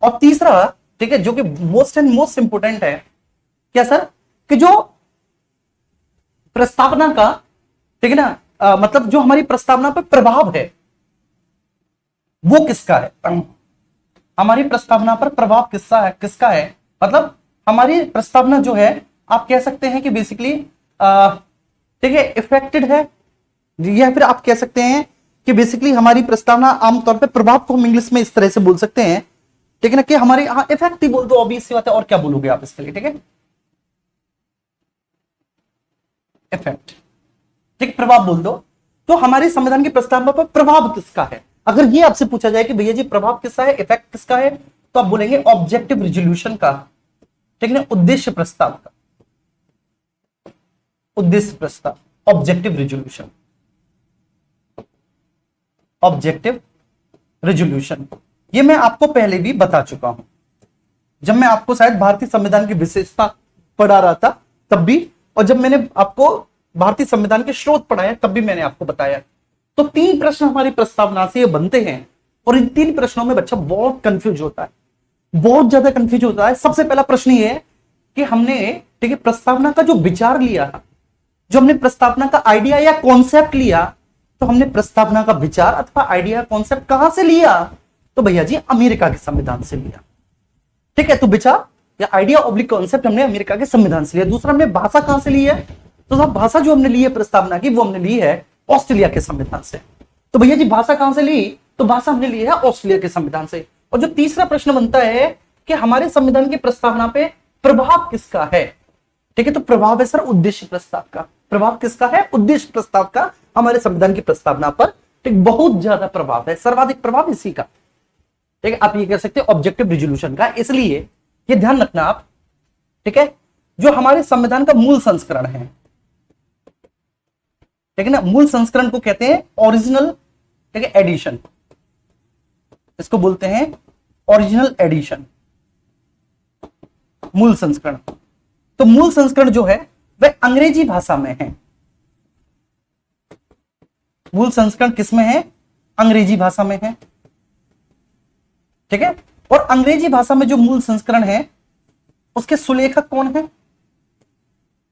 और तीसरा, ठीक है, जो कि मोस्ट एंड मोस्ट इंपोर्टेंट है, क्या सर? कि जो प्रस्तावना का, ठीक है ना, मतलब जो हमारी प्रस्तावना पर प्रभाव है वो किसका है? हमारी प्रस्तावना पर प्रभाव किसका है? मतलब हमारी प्रस्तावना जो है, आप कह सकते हैं कि बेसिकली, ठीक है, इफेक्टेड है, या फिर आप कह सकते हैं कि बेसिकली हमारी प्रस्तावना आमतौर पे, प्रभाव को हम इंग्लिश में इस तरह से बोल सकते हैं, ठीक है ना, कि हमारी, हाँ, इफेक्ट ही बोल दो, ऑब्वियस सी बात है, और क्या बोलोगे आप इसके लिए? ठीक है, इफेक्ट, ठीक, प्रभाव बोल दो। तो हमारे संविधान की प्रस्तावना पर प्रभाव किसका है? अगर ये आपसे पूछा जाए कि भैया जी प्रभाव किसका है, इफेक्ट किसका है, तो आप बोलेंगे ऑब्जेक्टिव रिजोल्यूशन का, ठीक है ना, उद्देश्य प्रस्ताव का, उद्देश्य प्रस्ताव, ऑब्जेक्टिव रिजोल्यूशन, ऑब्जेक्टिव रिजोल्यूशन। ये मैं आपको पहले भी बता चुका हूं, जब मैं आपको शायद भारतीय संविधान की विशेषता पढ़ा रहा था तब भी, और जब मैंने आपको भारतीय संविधान के स्रोत पढ़ाया तब भी मैंने आपको बताया। तो 3 प्रश्न हमारी प्रस्तावना से ये बनते हैं, और इन 3 प्रश्नों में बच्चा बहुत कंफ्यूज होता है, बहुत ज्यादा कंफ्यूज होता है। सबसे पहला प्रश्न ये है कि हमने, ठीक है, प्रस्तावना का जो विचार लिया, जो हमने प्रस्तावना का आइडिया या कॉन्सेप्ट लिया, तो हमने प्रस्तावना का विचार अथवा आइडिया कॉन्सेप्ट कहां से लिया? तो भैया जी अमेरिका के संविधान से लिया। ठीक है, तो विचार या आइडिया ऑब्लिक कॉन्सेप्ट हमने अमेरिका के संविधान से लिया। दूसरा, हमने भाषा कहां से ली है? तो साहब भाषा जो हमने ली है प्रस्तावना की, वो हमने ली है ऑस्ट्रेलिया के संविधान से। तो भैया जी भाषा कहां से ली? तो भाषा हमने ली है ऑस्ट्रेलिया के संविधान से। और जो तीसरा प्रश्न बनता है कि हमारे संविधान की प्रस्तावना पे प्रभाव किसका है? ठीक है, तो प्रभाव है सर उद्देश्य प्रस्ताव का। प्रभाव किसका है? उद्देश्य प्रस्ताव का हमारे संविधान की प्रस्तावना पर, ठीक, बहुत ज्यादा प्रभाव है, सर्वाधिक प्रभाव इसी का। ठीक है, आप ये कह सकते हैं ऑब्जेक्टिव रिजोल्यूशन का। इसलिए ये ध्यान रखना आप, ठीक है, जो हमारे संविधान का मूल संस्करण है, ठीक है ना, मूल संस्करण को कहते हैं ओरिजिनल, ठीक है, एडिशन, इसको बोलते हैं ओरिजिनल एडिशन, मूल संस्करण। तो मूल संस्करण जो है वह अंग्रेजी भाषा में है। मूल संस्करण किसमें है? अंग्रेजी भाषा में है। ठीक है, और अंग्रेजी भाषा में जो मूल संस्करण है उसके सुलेखक कौन है?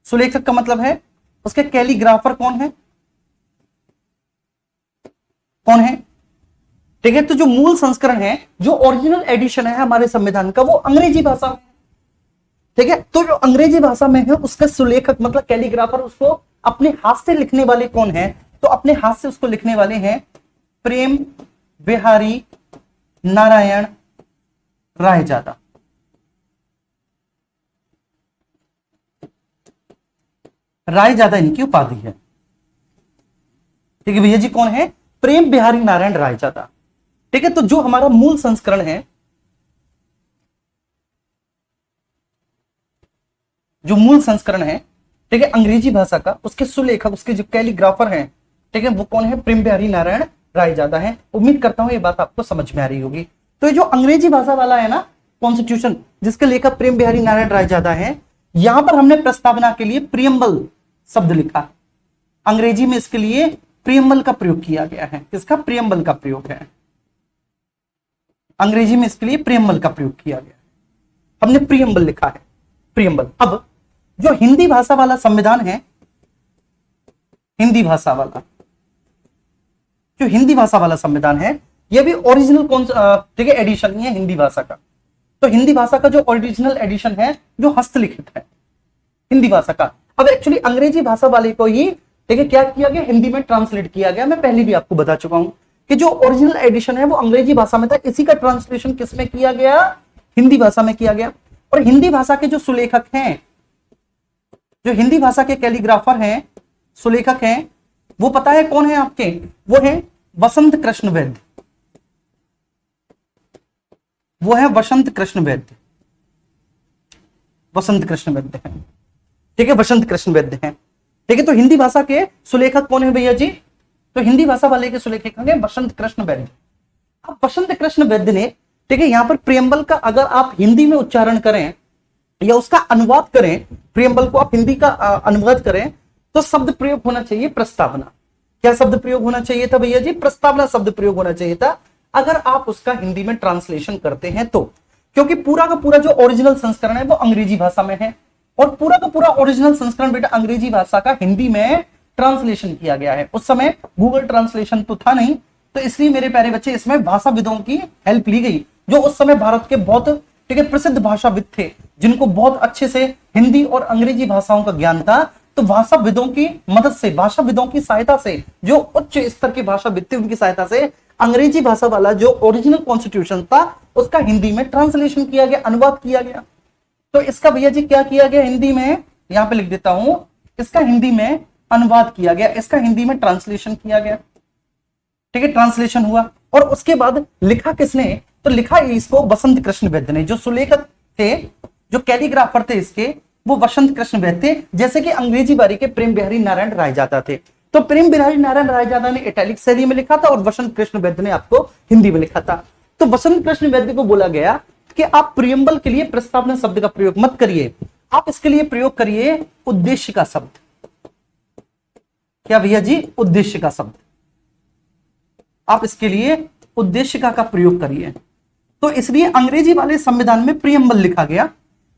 सुलेखक का मतलब है उसके कैलीग्राफर कौन है? कौन है? ठीक है, तो जो मूल संस्करण है, जो ओरिजिनल एडिशन है हमारे संविधान का, वो अंग्रेजी भाषा में। ठीक है, तो जो अंग्रेजी भाषा में है उसका सुलेखक मतलब कैलीग्राफर, उसको अपने हाथ से लिखने वाले कौन है? तो अपने हाथ से उसको लिखने वाले हैं प्रेम बिहारी नारायण रायजादा। रायजादा इनकी उपाधि है। ठीक है भैया जी, कौन है? प्रेम बिहारी नारायण रायजादा। ठीक है, तो जो हमारा मूल संस्करण है, जो मूल संस्करण है, ठीक है, अंग्रेजी भाषा का, उसके सुलेखक, उसके जो कैलीग्राफर हैं, ठीक है, वो कौन है? प्रेम बिहारी नारायण रायजादा है। उम्मीद करता हूं ये बात आपको समझ में आ रही होगी। तो ये जो अंग्रेजी भाषा वाला है ना कॉन्स्टिट्यूशन, जिसके लेखक प्रेम बिहारी नारायण रायजादा है, यहां पर हमने प्रस्तावना के लिए प्रियम्बल शब्द लिखा। अंग्रेजी में इसके लिए प्रियम्बल का प्रयोग किया गया है। किसका? प्रियम्बल का प्रयोग है। अंग्रेजी में इसके लिए प्रियम्बल का प्रयोग किया गया है, हमने प्रियम्बल लिखा है, प्रियम्बल। अब जो हिंदी भाषा वाला संविधान है, हिंदी भाषा वाला, जो हिंदी भाषा वाला संविधान है, यह भी ओरिजिनल कौन ठीक है एडिशन ही है हिंदी भाषा का। तो हिंदी भाषा का जो ओरिजिनल एडिशन है, जो हस्तलिखित है हिंदी भाषा का। अब एक्चुअली अंग्रेजी भाषा वाले को ही ठीक है क्या किया गया? हिंदी में ट्रांसलेट किया गया। मैं पहले भी आपको बता चुका हूं कि जो ओरिजिनल एडिशन है वो अंग्रेजी भाषा में था, इसी का ट्रांसलेशन किसमें किया गया? हिंदी भाषा में किया गया। और हिंदी भाषा के जो सुलेखक हैं, जो हिंदी भाषा के कैलीग्राफर हैं, सुलेखक हैं, वो पता है कौन है आपके? वो है वसंत कृष्ण वैद्य। वो है वसंत कृष्ण वैद्य। वसंत कृष्ण वैद्य है। ठीक है, वसंत कृष्ण वैद्य है। ठीक है, तो हिंदी भाषा के सुलेखक कौन है भैया जी? तो हिंदी भाषा वाले के सुलेखक है वसंत कृष्ण वैद्य। अब वसंत कृष्ण वैद्य ने ठीक है यहां पर प्रियम्बल का अगर आप हिंदी में उच्चारण करें या उसका अनुवाद करें, प्रियम्बल को आप हिंदी का अनुवाद करें, तो शब्द प्रयोग होना चाहिए प्रस्तावना। क्या शब्द प्रयोग होना चाहिए था भैया जी? प्रस्तावना शब्द प्रयोग होना चाहिए था, अगर आप उसका हिंदी में ट्रांसलेशन करते हैं तो। क्योंकि पूरा का पूरा जो ओरिजिनल संस्करण है वो अंग्रेजी भाषा में है, और पूरा का पूरा ओरिजिनल संस्करण बेटा अंग्रेजी भाषा का हिंदी में ट्रांसलेशन किया गया है। उस समय गूगल ट्रांसलेशन तो था नहीं, तो इसलिए मेरे प्यारे बच्चे इसमें भाषाविदों की हेल्प ली गई, जो उस समय भारत के बहुत ठीक है प्रसिद्ध भाषाविद थे, जिनको बहुत अच्छे से हिंदी और अंग्रेजी भाषाओं का ज्ञान था। तो भाषाविदों की मदद से, भाषाविदों की सहायता से, जो उच्च स्तर के भाषाविद थे उनकी सहायता से अंग्रेजी भाषा वाला जो ओरिजिनल कॉन्स्टिट्यूशन था उसका हिंदी में ट्रांसलेशन किया गया, अनुवाद किया गया। तो इसका भैया जी क्या किया गया? हिंदी में, यहां पे लिख देता हूं, इसका हिंदी में अनुवाद किया गया, इसका हिंदी में ट्रांसलेशन किया गया। ठीक है, ट्रांसलेशन हुआ, और उसके बाद लिखा किसने? तो लिखा इसको वसंत कृष्ण वैद्य ने। जो सुलेखक थे, जो कैलीग्राफर थे इसके, वो वसंत कृष्ण वैद्य थे, जैसे कि अंग्रेजी बारी के प्रेम बिहारी नारायण रायजादा थे। तो प्रेम बिहारी नारायण रायजादा ने इटैलिक शैली में लिखा था और वसंत कृष्ण वैद्य ने आपको हिंदी में लिखा था। तो वसंत कृष्ण वैद्य को बोला गया कि आप प्रियम्बल के लिए प्रस्तावना शब्द का प्रयोग मत करिए, आप इसके लिए प्रयोग करिए उद्देश्य का शब्द। क्या भैया जी? उद्देश्य का शब्द। आप इसके लिए उद्देश्य का प्रयोग करिए। तो इसलिए अंग्रेजी वाले संविधान में प्रियम्बल लिखा गया,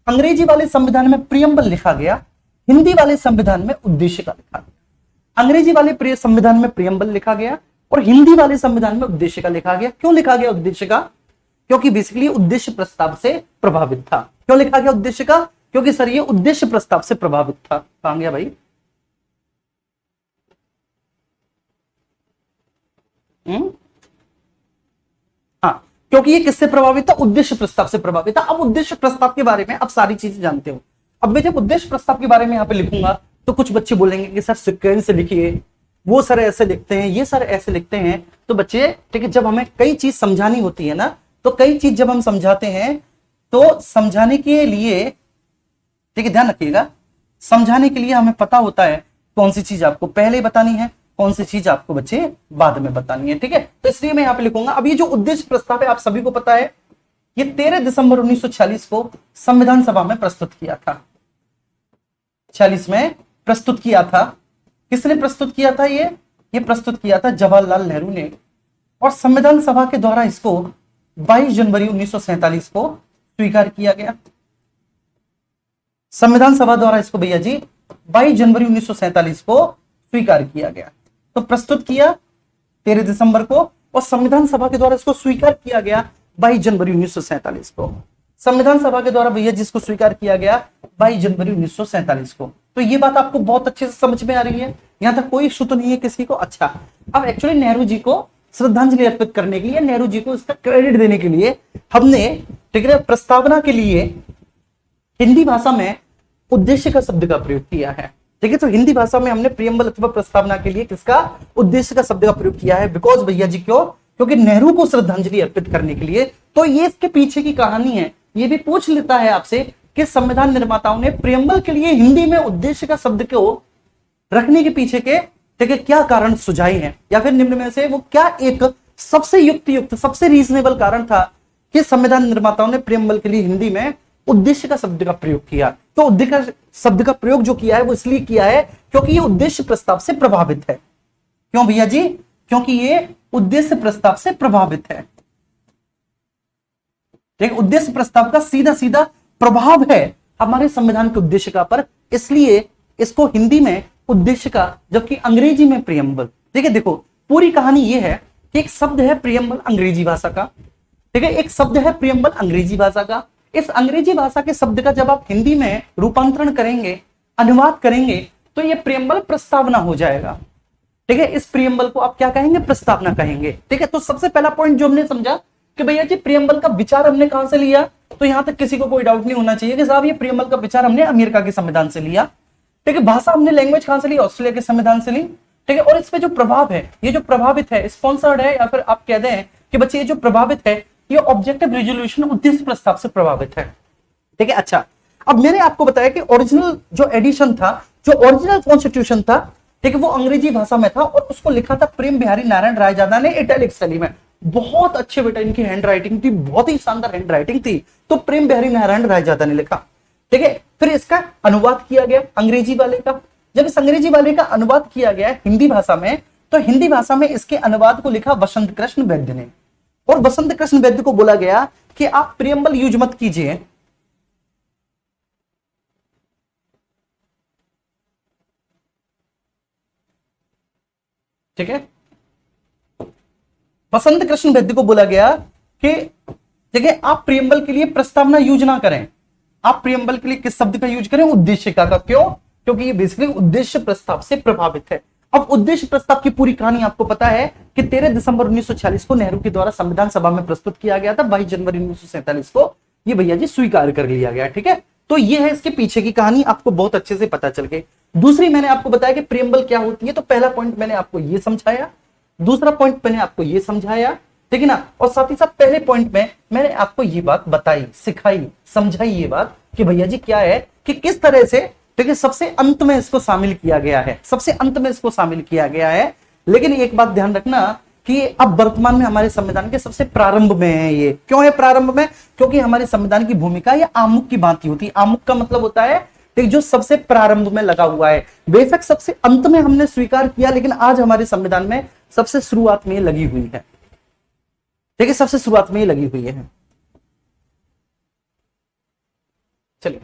अंग्रेजी वाले संविधान में प्रियम्बल लिखा गया, हिंदी वाले संविधान में उद्देश्य का लिखा गया। अंग्रेजी वाले संविधान में प्रियम्बल लिखा गया और हिंदी वाले संविधान में उद्देश्य का लिखा गया। क्यों लिखा गया उद्देश्य का? क्योंकि बेसिकली उद्देश्य प्रस्ताव से प्रभावित था। क्यों लिखा गया उद्देश्य का? क्योंकि सर ये उद्देश्य प्रस्ताव से प्रभावित था। कहां गया भाई? हाँ, क्योंकि ये किससे प्रभावित था? उद्देश्य प्रस्ताव से प्रभावित था। अब उद्देश्य प्रस्ताव के बारे में अब सारी चीजें जानते हो। अब मैं जब उद्देश्य प्रस्ताव के बारे में यहाँ पे लिखूंगा तो कुछ बच्चे बोलेंगे कि सर सीक्वेंस से लिखिए, वो सर ऐसे लिखते हैं, ये सर ऐसे लिखते हैं। तो बच्चे ठीक है, जब हमें कई चीज समझानी होती है ना, तो कई चीज जब हम समझाते हैं तो समझाने के लिए ठीक है ध्यान रखिएगा, समझाने के लिए हमें पता होता है कौन सी चीज आपको पहले बतानी है, कौन सी चीज आपको बच्चे बाद में बतानी है। ठीक है, तो इसलिए मैं यहाँ पे लिखूंगा। अब ये जो उद्देश्य प्रस्ताव है आप सभी को पता है, ये 13 दिसंबर 1946 को संविधान सभा में प्रस्तुत किया था। 1946 में प्रस्तुत किया था। किसने प्रस्तुत किया था? ये प्रस्तुत किया था जवाहरलाल नेहरू ने, और संविधान सभा के द्वारा इसको 22 जनवरी 1947 को स्वीकार किया गया। संविधान सभा द्वारा इसको भैया जी 22 जनवरी 1947 को स्वीकार किया गया। तो प्रस्तुत किया 13 दिसंबर को, और संविधान सभा के द्वारा इसको स्वीकार किया गया 22 जनवरी 1947 को। संविधान सभा के द्वारा भैया जिसको स्वीकार किया गया 22 जनवरी 1947 को। तो ये बात आपको बहुत अच्छे से समझ में आ रही है, यहां तक कोई इशू तो नहीं है किसी को। अच्छा, अब एक्चुअली नेहरू जी को श्रद्धांजलि अर्पित करने के लिए, नेहरू जी को इसका क्रेडिट देने के लिए हमने, ठीक है, प्रस्तावना के लिए हिंदी भाषा में उद्देश्य का शब्द का प्रयोग किया है। ठीक है, तो हिंदी भाषा में हमने प्रियम्बल अथवा प्रस्तावना के लिए किसका, उद्देश्य का शब्द का प्रयोग किया है। बिकॉज भैया जी क्यों? क्योंकि नेहरू को श्रद्धांजलि अर्पित करने के लिए। तो ये इसके पीछे की कहानी है। ये भी पूछ लेता है आपसे कि संविधान निर्माताओं ने प्रियम्बल के लिए हिंदी में उद्देश्य का शब्द को रखने के पीछे के, ठीक है, क्या कारण सुझाए हैं, या फिर निम्न में से वो क्या एक सबसे युक्त सबसे रीजनेबल कारण था कि संविधान निर्माताओं ने प्रियम्बल के लिए हिंदी में उद्देश्य का शब्द का प्रयोग किया। तो उद्देश्य का शब्द का प्रयोग जो किया है वो इसलिए किया है क्योंकि ये उद्देश्य प्रस्ताव से प्रभावित है। क्यों भैया जी? क्योंकि ये उद्देश्य प्रस्ताव से प्रभावित है। ठीक, उद्देश्य प्रस्ताव का सीधा सीधा प्रभाव है हमारे संविधान के उद्देश्य का पर, इसलिए इसको हिंदी में उद्देश्य का, जबकि अंग्रेजी में प्रियम्बल। ठीक है, देखो पूरी कहानी ये है कि एक शब्द है प्रियम्बल अंग्रेजी भाषा का। ठीक है, एक शब्द है प्रियम्बल अंग्रेजी भाषा का। इस अंग्रेजी भाषा के शब्द का जब आप हिंदी में रूपांतरण करेंगे, अनुवाद करेंगे, तो ये प्रियम्बल प्रस्तावना हो जाएगा। ठीक है, इस प्रियम्बल को आप क्या कहेंगे? प्रस्तावना कहेंगे। ठीक है, तो सबसे पहला पॉइंट जो हमने समझा कि भैया जी प्रियम्बल का विचार हमने कहां से लिया, तो यहां तक किसी को कोई डाउट नहीं होना चाहिए कि साहब ये प्रियम्बल का विचार हमने अमेरिका के संविधान से लिया। ठीक है, भाषा हमने लैंग्वेज कहां से ली? ऑस्ट्रेलिया के संविधान से ली। ठीक है, और इसमें जो प्रभाव है, ये जो प्रभावित है, स्पॉन्सर्ड है, या फिर आप कह दें कि बच्चे ये जो प्रभावित है ये ऑब्जेक्टिव रेजोल्यूशन उद्देश्य प्रस्ताव से प्रभावित है। ठीक है, अच्छा, अब मैंने आपको बताया कि ओरिजिनल जो एडिशन था, जो ओरिजिनल कॉन्स्टिट्यूशन था, ठीक है, वो अंग्रेजी भाषा में था और उसको लिखा था प्रेम बिहारी नारायण रायजादा ने इटैलिक शैली में। बहुत अच्छे बेटा इनकी हैंड राइटिंग थी, बहुत ही शानदार हैंड राइटिंग थी। तो प्रेम बिहारी नारायण रायजादा ने लिखा। ठीक है, फिर इसका अनुवाद किया गया अंग्रेजी वाले का। जब इस अंग्रेजी वाले का अनुवाद किया गया हिंदी भाषा में, तो हिंदी भाषा में इसके अनुवाद को लिखा वसंत कृष्ण वैद्य ने, और वसंत कृष्ण वैद्य को बोला गया कि आप प्रियम्बल यूज मत कीजिए। ठीक है, वसंत कृष्ण वैद्य को बोला गया कि ठीक है, आप प्रियम्बल के लिए प्रस्तावना यूज ना करें, आप प्रियम्बल के लिए किस शब्द का यूज करें? उद्देश्य का। क्यों? क्योंकि ये बेसिकली उद्देश्य प्रस्ताव से प्रभावित है। अब उद्देश्य प्रस्ताव की पूरी कहानी आपको पता है कि 13 दिसंबर 1946 को नेहरू के द्वारा संविधान सभा में प्रस्तुत किया गया था। 22 जनवरी 1947 को ये भैया जी स्वीकार कर लिया गया। ठीक है, तो ये है इसके पीछे की कहानी, आपको बहुत अच्छे से पता चल गई। दूसरी मैंने आपको बताया कि प्रियम्बल क्या होती है, तो पहला पॉइंट मैंने आपको ये समझाया, दूसरा पॉइंट मैंने आपको ये समझाया, ठीक है ना, और साथ ही साथ पहले पॉइंट में मैंने आपको ये बात बताई, सिखाई, समझाई ये बात कि भैया जी क्या है कि किस तरह से, ठीक है, सबसे अंत में इसको शामिल किया गया है, सबसे अंत में इसको शामिल किया गया है। लेकिन एक बात ध्यान रखना कि अब वर्तमान में हमारे संविधान के सबसे प्रारंभ में है ये। क्यों है प्रारंभ में? क्योंकि हमारे संविधान की भूमिका ये आमुख की भांति होती है। आमुख का मतलब होता है ठीक, जो सबसे प्रारंभ में लगा हुआ है। बेशक सबसे अंत में हमने स्वीकार किया, लेकिन आज हमारे संविधान में सबसे शुरुआत में लगी हुई है। ठीक है, सबसे शुरुआत में ही लगी हुई है। चलिए,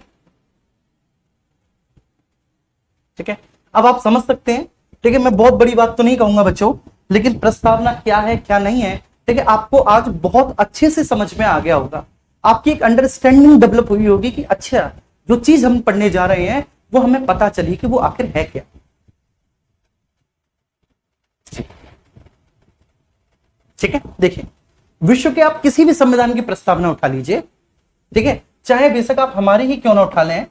ठीक है, अब आप समझ सकते हैं। ठीक है, मैं बहुत बड़ी बात तो नहीं कहूंगा बच्चों, लेकिन प्रस्तावना क्या है क्या नहीं है, ठीक है, आपको आज बहुत अच्छे से समझ में आ गया होगा। आपकी एक अंडरस्टैंडिंग डेवलप हुई होगी कि अच्छा जो चीज हम पढ़ने जा रहे हैं वो हमें पता चली कि वो आखिर है क्या। ठीक है, देखिए, विश्व के आप किसी भी संविधान की प्रस्तावना उठा लीजिए, ठीक है, चाहे बेशक आप हमारी ही क्यों ना उठा लें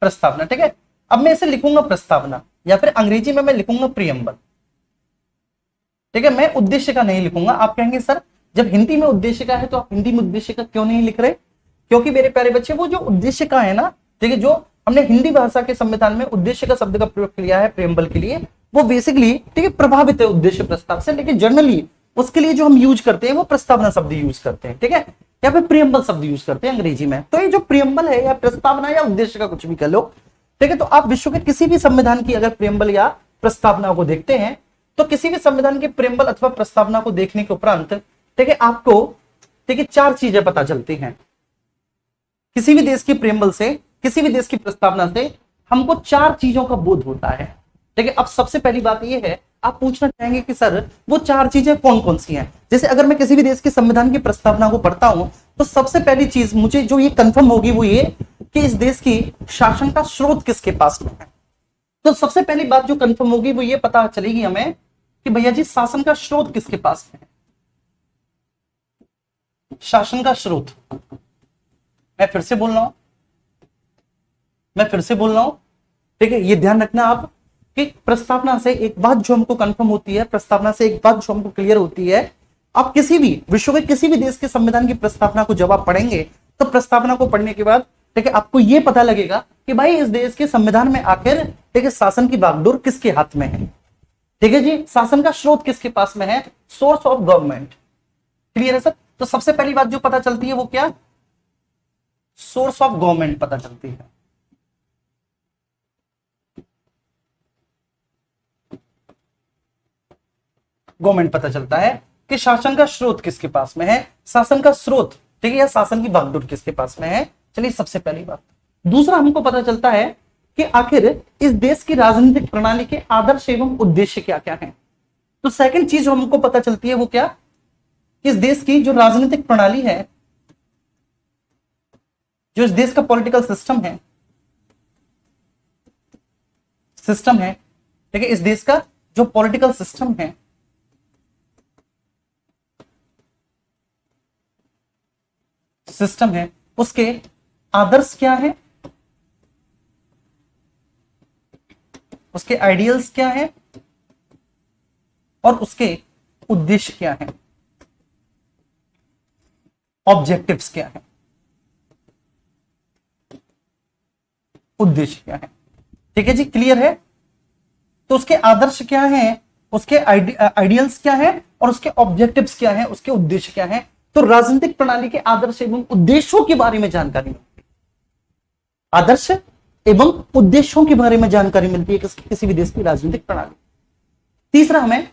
प्रस्तावना। ठीक है, अब मैं इसे लिखूंगा प्रस्तावना, या फिर अंग्रेजी में मैं लिखूंगा प्रियम्बल। ठीक है, मैं उद्देश्य का नहीं लिखूंगा। आप कहेंगे सर जब हिंदी में उद्देश्य का है तो आप हिंदी में उद्देश्य का क्यों नहीं लिख रहे? क्योंकि मेरे प्यारे बच्चे वो जो उद्देश्य का है ना, ठीक है, जो हमने हिंदी भाषा के संविधान में उद्देश्य का शब्द का प्रयोग किया है प्रियम्बल के लिए, वो बेसिकली ठीक है प्रभावित है उद्देश्य प्रस्ताव से। लेकिन जनरली उसके लिए जो हम यूज करते हैं वो प्रस्तावना शब्द यूज करते हैं। ठीक है, या फिर प्रियम्बल शब्द यूज करते हैं अंग्रेजी में। तो ये जो प्रियम्बल है या प्रस्तावना या उद्देश्य का कुछ भी कह लो, ठीक है। तो आप विश्व के किसी भी संविधान की अगर प्रेम्बल या प्रस्तावना को देखते हैं, तो किसी भी संविधान के प्रेम्बल अथवा प्रस्तावना को देखने के उपरांत, ठीक है, आपको, ठीक है, चार चीजें पता चलती हैं। किसी भी देश की प्रेम्बल से, किसी भी देश की प्रस्तावना से हमको चार चीजों का बोध होता है। ठीक है। अब सबसे पहली बात यह है, आप पूछना चाहेंगे कि सर वो चार चीजें कौन कौन सी हैं। जैसे अगर मैं किसी भी देश के संविधान की प्रस्तावना को पढ़ता हूं, तो सबसे पहली चीज मुझे जो ये कंफर्म होगी वो ये कि इस देश की शासन का स्रोत किसके पास में है। तो सबसे पहली बात जो कंफर्म होगी वो ये पता चलेगी हमें कि भैया जी शासन का स्रोत किसके पास में है। शासन का स्रोत, मैं फिर से बोल रहा हूं, ठीक है, ये ध्यान रखना आप कि प्रस्तावना से एक बात जो हमको कंफर्म होती है, प्रस्तावना से एक बात जो हमको क्लियर होती है, आप किसी भी विश्व के किसी भी देश के संविधान की प्रस्तावना को जब आप पढ़ेंगे, तो प्रस्तावना को पढ़ने के बाद, ठीक है, आपको यह पता लगेगा कि भाई इस देश के संविधान में आखिर, ठीक है, शासन की बागडोर किसके हाथ में है। ठीक है जी, शासन का स्रोत किसके पास में है, सोर्स ऑफ गवर्नमेंट। क्लियर है सर। तो सबसे पहली बात जो पता चलती है वो क्या, सोर्स ऑफ गवर्नमेंट पता चलती है। गवर्नमेंट पता चलता है कि शासन का स्रोत किसके पास में है, शासन का स्रोत, ठीक है, या शासन की बागडोर किसके पास में है। चलिए सबसे पहली बात। दूसरा हमको पता चलता है कि आखिर इस देश की राजनीतिक प्रणाली के आदर्श एवं उद्देश्य क्या क्या हैं। तो सेकंड चीज जो हमको पता चलती है वो क्या, इस देश की जो राजनीतिक प्रणाली है, जो इस देश का पॉलिटिकल सिस्टम है, ठीक है, इस देश का जो पॉलिटिकल सिस्टम है, उसके आदर्श क्या है, उसके आइडियल्स क्या है, और उसके उद्देश्य क्या है, ऑब्जेक्टिव्स क्या है, उद्देश्य क्या है। ठीक है जी, क्लियर है। तो उसके आदर्श क्या है, उसके आइडियल्स क्या है, और उसके ऑब्जेक्टिव्स क्या है, उसके उद्देश्य क्या है। तो राजनीतिक प्रणाली के आदर्श एवं उद्देश्यों के बारे में जानकारी मिलती है, आदर्श एवं उद्देश्यों के बारे में जानकारी मिलती है किसी भी देश की राजनीतिक प्रणाली। तीसरा हमें,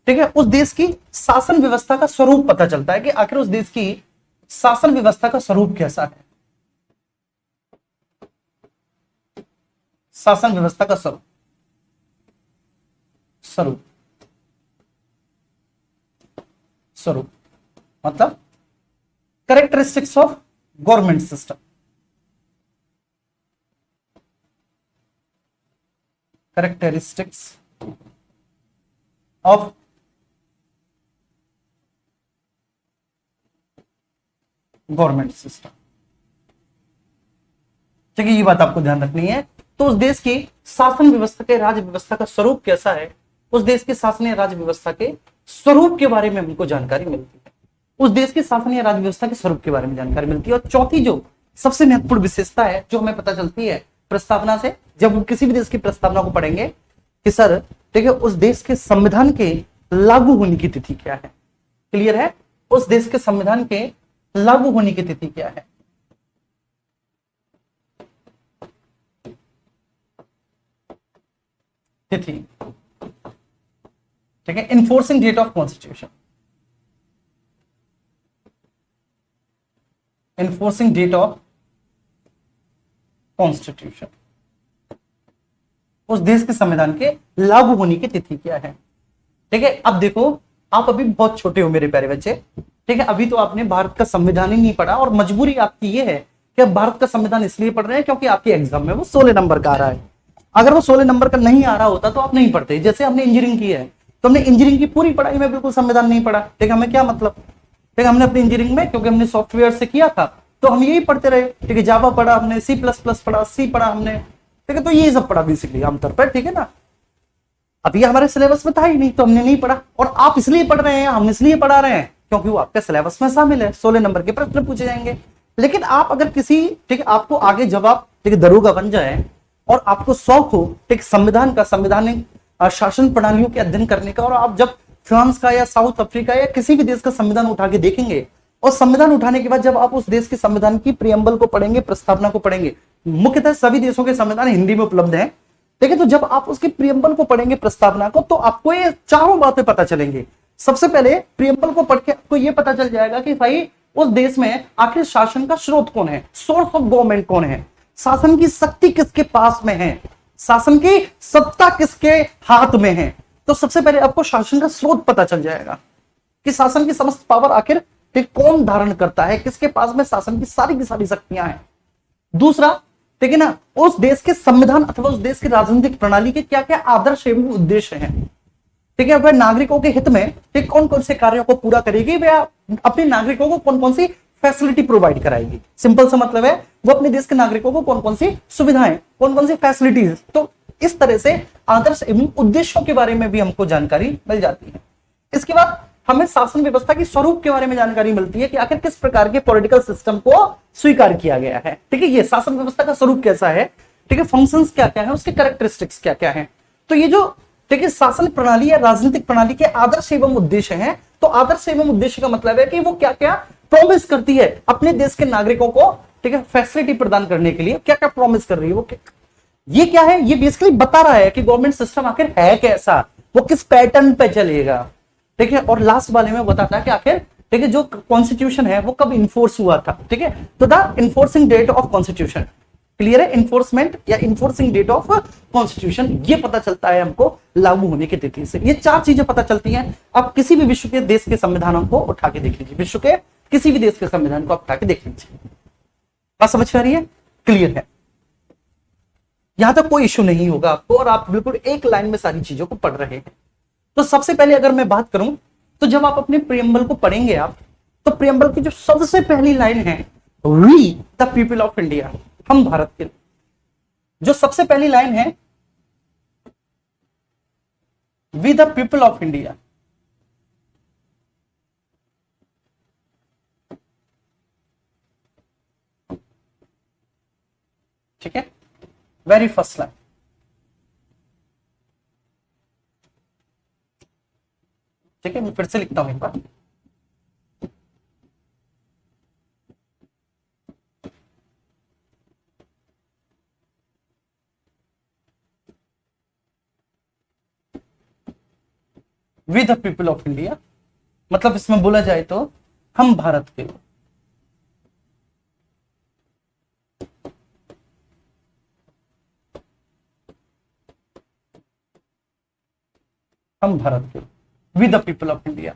ठीक है, उस देश की शासन व्यवस्था का स्वरूप पता चलता है कि आखिर उस देश की शासन व्यवस्था का स्वरूप कैसा है, शासन व्यवस्था का स्वरूप मतलब characteristics of government system, characteristics of government system. ठीक है, ये बात आपको ध्यान रखनी है। तो उस देश की शासन व्यवस्था के, राज्य व्यवस्था का स्वरूप कैसा है, उस देश के शासन या राज्य व्यवस्था के स्वरूप के बारे में हमको जानकारी मिलती है, उस देश के शासन या राज्य व्यवस्था के स्वरूप के बारे में जानकारी मिलती है। और चौथी जो सबसे महत्वपूर्ण विशेषता है जो हमें पता चलती है प्रस्तावना से, जब हम किसी भी देश की प्रस्तावना को पढ़ेंगे कि सर, ठीक है, उस देश के संविधान के लागू होने की तिथि क्या है। क्लियर है, उस देश के संविधान के लागू होने की तिथि क्या है। तिथि, ठीक है, enforcing date of constitution, enforcing date of constitution, उस देश के संविधान के लागू होने की तिथि क्या है। ठीक है, अब देखो, आप अभी बहुत छोटे हो मेरे प्यारे बच्चे, ठीक है, अभी तो आपने भारत का संविधान ही नहीं पढ़ा, और मजबूरी आपकी ये है कि आप भारत का संविधान इसलिए पढ़ रहे हैं क्योंकि आपके एग्जाम में वो 16 नंबर का आ रहा है। अगर वो 16 नंबर का नहीं आ रहा होता तो आप नहीं पढ़ते। जैसे हमने इंजीनियरिंग की है, तो हमने इंजीनियरिंग की पूरी पढ़ाई में बिल्कुल संविधान नहीं पढ़ा। ठीक है, हमें क्या मतलब, ठीक है, हमने अपनी इंजीनियरिंग में, क्योंकि हमने सॉफ्टवेयर से किया था, तो हम यही पढ़ते रहे। ठीक है, जावा पढ़ा हमने, C++ पढ़ा, सी पढ़ा हमने, ठीक है, तो ये सब पढ़ा बेसिकली आमतौर पर। ठीक है ना, अब ये हमारे सिलेबस में था ही नहीं, तो हमने नहीं पढ़ा। और आप इसलिए पढ़ रहे हैं, हम इसलिए पढ़ा रहे हैं क्योंकि वो आपके सिलेबस में शामिल है, 16 नंबर के प्रश्न पूछे जाएंगे। लेकिन आप अगर किसी, ठीक है, आपको आगे जब आप, ठीक है, दरोगा बन जाए और आपको शौक हो, ठीक, संविधान का, संवैधानिक शासन प्रणालियों के अध्ययन करने का, और आप जब फ्रांस का या साउथ अफ्रीका या किसी भी देश का संविधान उठा के देखेंगे, और संविधान उठाने के बाद जब आप उस देश के संविधान की प्रियम्बल को पढ़ेंगे, प्रस्तावना को पढ़ेंगे, मुख्यतः सभी देशों के संविधान हिंदी में उपलब्ध हैं। ठीक है, तो जब आप उसके प्रियम्बल को पढ़ेंगे, प्रस्तावना को, तो आपको ये चारों बातें पता चलेंगी। सबसे पहले प्रियम्बल को पढ़ के आपको ये पता चल जाएगा कि भाई उस देश में आखिर शासन का स्रोत कौन है, सोर्स ऑफ गवर्नमेंट कौन है, शासन की शक्ति किसके पास में है, शासन की सत्ता किसके हाथ में है। तो सबसे पहले आपको शासन का स्रोत पता चल जाएगा कि शासन की समस्त पावर आखिर कौन धारण करता है, किसके पास में शासन की सारी शक्तियां हैं। दूसरा, ठीक है ना, उस देश के संविधान अथवा उस देश की राजनीतिक प्रणाली के क्या क्या आदर्श एवं उद्देश्य हैं। ठीक है, वह नागरिकों के हित में ठीक कौन कौन से कार्यों को पूरा करेगी, वह अपने नागरिकों को कौन कौन सी फैसिलिटी प्रोवाइड कराएगी। सिंपल सा मतलब है वो अपने देश के नागरिकों को कौन कौन सी सुविधाएं, कौन कौन सी फैसिलिटीज। तो इस तरह से आदर्श एवं उद्देश्यों के बारे में भी हमको जानकारी मिल जाती है। इसके बाद हमें शासन व्यवस्था की स्वरूप के बारे में जानकारी मिलती है कि आखिर किस प्रकार के पॉलिटिकल सिस्टम को स्वीकार किया गया है। ठीक है, ये शासन व्यवस्था का स्वरूप कैसा है, ठीक है, फंक्शंस क्या क्या है, उसके कैरेक्टरिस्टिक्स क्या क्या है। तो ये जो देखिए शासन प्रणाली या राजनीतिक प्रणाली के आदर्श एवं उद्देश्य हैं। तो आदर्श एवं उद्देश्य का मतलब है कि वो क्या क्या प्रॉमिस करती है अपने देश के नागरिकों को, ठीक है, फैसिलिटी प्रदान करने के लिए क्या क्या प्रॉमिस कर रही है वो। ये क्या है, ये बेसिकली बता रहा है कि गवर्नमेंट सिस्टम आखिर है कैसा, वो किस पैटर्न पे चलेगा। ठीक है, और लास्ट वाले में बताता है कि आखिर ठीक है जो कॉन्स्टिट्यूशन है वो कब इन्फोर्स हुआ था। ठीक है, तो the enforcing date of constitution, clear है, इन्फोर्समेंट या इन्फोर्सिंग डेट ऑफ कॉन्स्टिट्यूशन, ये पता चलता है हमको लागू होने की तिथि से। ये चार चीजें पता चलती हैं। आप किसी भी विश्व के देश के संविधानों को उठा के देख लीजिए, विश्व के किसी भी देश के संविधान को आप उठा के देख लीजिए। बात समझ आ रही है, क्लियर है, यहां तक कोई इश्यू नहीं होगा आपको, और आप बिल्कुल एक लाइन में सारी चीजों को पढ़ रहे हैं। तो सबसे पहले अगर मैं बात करूं तो जब आप अपने प्रियम्बल को पढ़ेंगे आप, तो प्रियम्बल की जो सबसे पहली लाइन है, we the people of India, हम भारत के, जो सबसे पहली लाइन है we the people of India, ठीक है, वेरी फर्स्ट लाइन। ठीक है, मैं फिर से लिखता हूं एक बार, we the people of India, मतलब इसमें बोला जाए तो हम भारत के लोग, हम भारत के, with the people of India.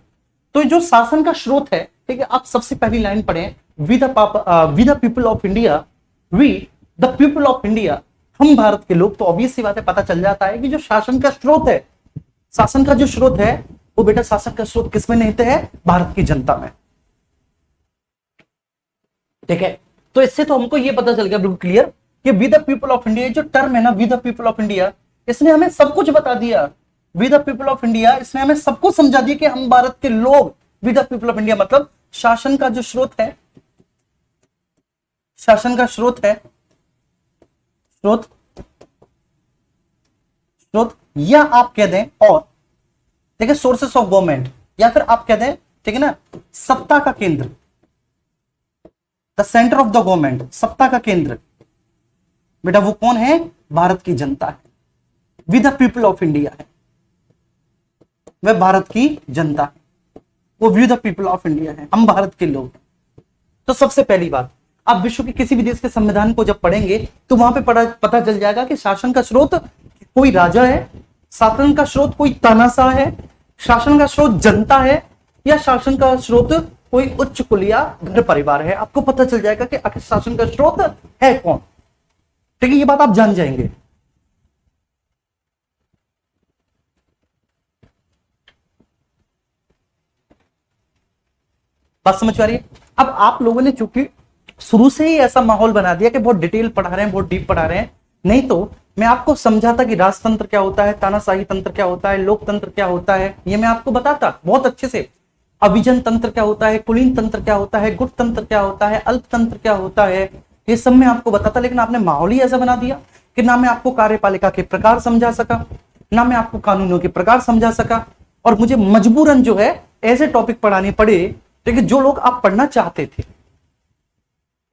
तो जो शासन का स्रोत है, ठीक है, आप सबसे पहली लाइन पढ़ें, with the people of India, we the people of India, हम भारत के लोग। तो ऑब्वियस सी बात है, पता चल जाता है कि जो शासन का स्रोत है, शासन का जो स्रोत है वो बेटा शासन का स्रोत किसमें निहित है, भारत की जनता में। ठीक है, तो इससे तो हमको ये पता चल गया बिल्कुल क्लियर कि with the people of India, जो टर्म है ना with the people of India, इसने हमें सब कुछ बता दिया। With the people of India, इसने हमें सब कुछ समझा दिया कि हम भारत के लोग, with the people of India मतलब शासन का जो स्रोत है, शासन का स्रोत है, स्रोत स्रोत या आप कह दें, और ठीक है सोर्सेस ऑफ गवर्नमेंट, या फिर आप कह दें, ठीक है ना, सत्ता का केंद्र, the centre of the government, सत्ता का केंद्र बेटा वो कौन है, भारत की जनता है। With the people of India है, वह भारत की जनता है, वो with the people of India है, हम भारत के लोग। तो सबसे पहली बात, आप विश्व के किसी भी देश के संविधान को जब पढ़ेंगे तो वहां पे पता चल जाएगा कि शासन का स्रोत कोई राजा है, शासन का स्रोत कोई तानाशाह है, शासन का स्रोत जनता है, या शासन का स्रोत कोई उच्च कुल या घर परिवार है। आपको पता चल जाएगा कि आखिर शासन का स्रोत है कौन। ठीक है, ये बात आप जान जाएंगे। बात समझ आ रही है। अब आप लोगों ने चूंकि शुरू से ही ऐसा माहौल बना दिया कि बहुत डिटेल पढ़ा रहे हैं, बहुत डीप पढ़ा रहे हैं, नहीं तो मैं आपको समझाता कि राजतंत्र क्या होता है, तानाशाही तंत्र क्या होता है, लोकतंत्र क्या होता है, ये मैं आपको बताता बहुत अच्छे से। अभिजन तंत्र क्या होता है, कुलीन तंत्र क्या होता है, गुट तंत्र क्या होता है, अल्प तंत्र क्या होता है, ये सब मैं आपको बताता। लेकिन आपने माहौल ही ऐसा बना दिया कि ना मैं आपको कार्यपालिका के प्रकार समझा सका, ना मैं आपको कानूनों के प्रकार समझा सका, और मुझे मजबूरन जो है ऐसे टॉपिक पढ़ाने पड़े लेकिन जो लोग आप पढ़ना चाहते थे।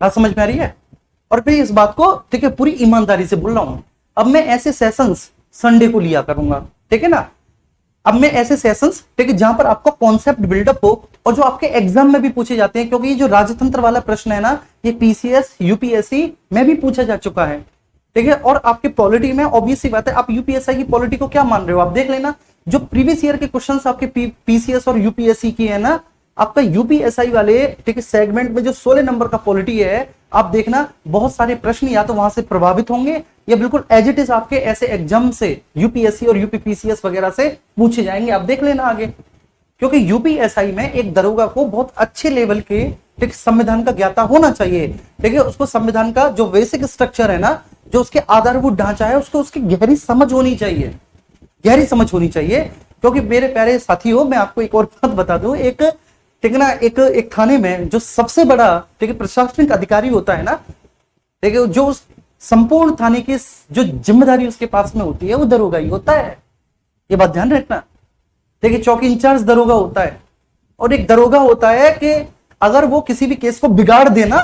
बात समझ में आ रही है। और मैं इस बात को ठीक है पूरी ईमानदारी से बोल रहा हूं, अब मैं ऐसे सेशंस संडे को लिया करूंगा, ठीक है ना। अब मैं ऐसे सेशंस ठीक है जहां पर आपका कॉन्सेप्ट बिल्डअप हो और जो आपके एग्जाम में भी पूछे जाते हैं, क्योंकि ये जो राजतंत्र वाला प्रश्न है ना, ये पीसीएस यूपीएससी में भी पूछा जा चुका है, ठीक है। और आपके पॉलिटी में ऑब्वियस सी बात है, आप यूपीएससी की पॉलिटी को क्या मान रहे हो, आप देख लेना जो प्रीवियस ईयर के क्वेश्चंस आपके पीसीएस और यूपीएससी की है ना, आपका यूपीएसआई वाले ठीक है सेगमेंट में जो 16 नंबर का पॉलिटी है, आप देखना बहुत सारे प्रश्न या तो वहां से प्रभावित होंगे या बिल्कुल एज इट इज आपके ऐसे एग्जाम से यूपीएससी और यूपीपीसीएस वगैरह से पूछे जाएंगे, आप देख लेना आगे। क्योंकि यूपीएसआई में एक दरोगा को बहुत अच्छे लेवल के ठीक संविधान का ज्ञाता होना चाहिए, ठीक है। उसको संविधान का जो बेसिक स्ट्रक्चर है ना, जो उसके आधारभूत ढांचा है, उसको उसकी गहरी समझ होनी चाहिए, गहरी समझ होनी चाहिए। क्योंकि मेरे प्यारे साथियों, मैं आपको एक और बात बता दूं, एक ठीक है ना, एक थाने में जो सबसे बड़ा ठीक है प्रशासनिक अधिकारी होता है ना, ठीक है, जो संपूर्ण थाने की जो जिम्मेदारी उसके पास में होती है, वो दरोगा ही होता है। ये बात ध्यान रखना, ठीक है। चौकी इंचार्ज दरोगा होता है, और एक दरोगा होता है कि अगर वो किसी भी केस को बिगाड़ दे ना,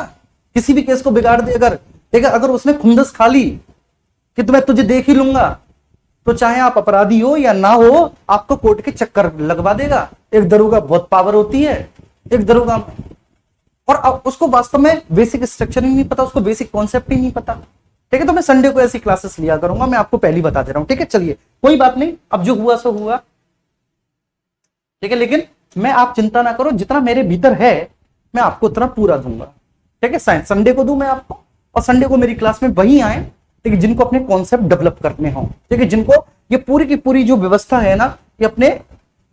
किसी भी केस को बिगाड़ दे, अगर ठीक है, अगर उसने खुंदस खा ली कि तुम्हें तुझे देख ही लूंगा, तो चाहे आप अपराधी हो या ना हो, आपको कोर्ट के चक्कर लगवा देगा। एक दरोगा बहुत पावर होती है एक दरोगा में, और उसको वास्तव में बेसिक स्ट्रक्चर ही नहीं पता, उसको बेसिक कॉन्सेप्ट ही नहीं पता, ठीक है। तो मैं संडे को ऐसी क्लासेस लिया करूंगा, मैं आपको पहली बता दे रहा हूं, ठीक है। चलिए कोई बात नहीं, अब जो हुआ सो हुआ, ठीक है। लेकिन मैं, आप चिंता ना करो, जितना मेरे भीतर है मैं आपको उतना पूरा दूंगा, ठीक है। साइंस संडे को दूं मैं आपको, और संडे को मेरी क्लास में वही आए, ठीक है, जिनको अपने कॉन्सेप्ट डेवलप करने हो, ठीक है, जिनको ये पूरी की पूरी जो व्यवस्था है ना, ये अपने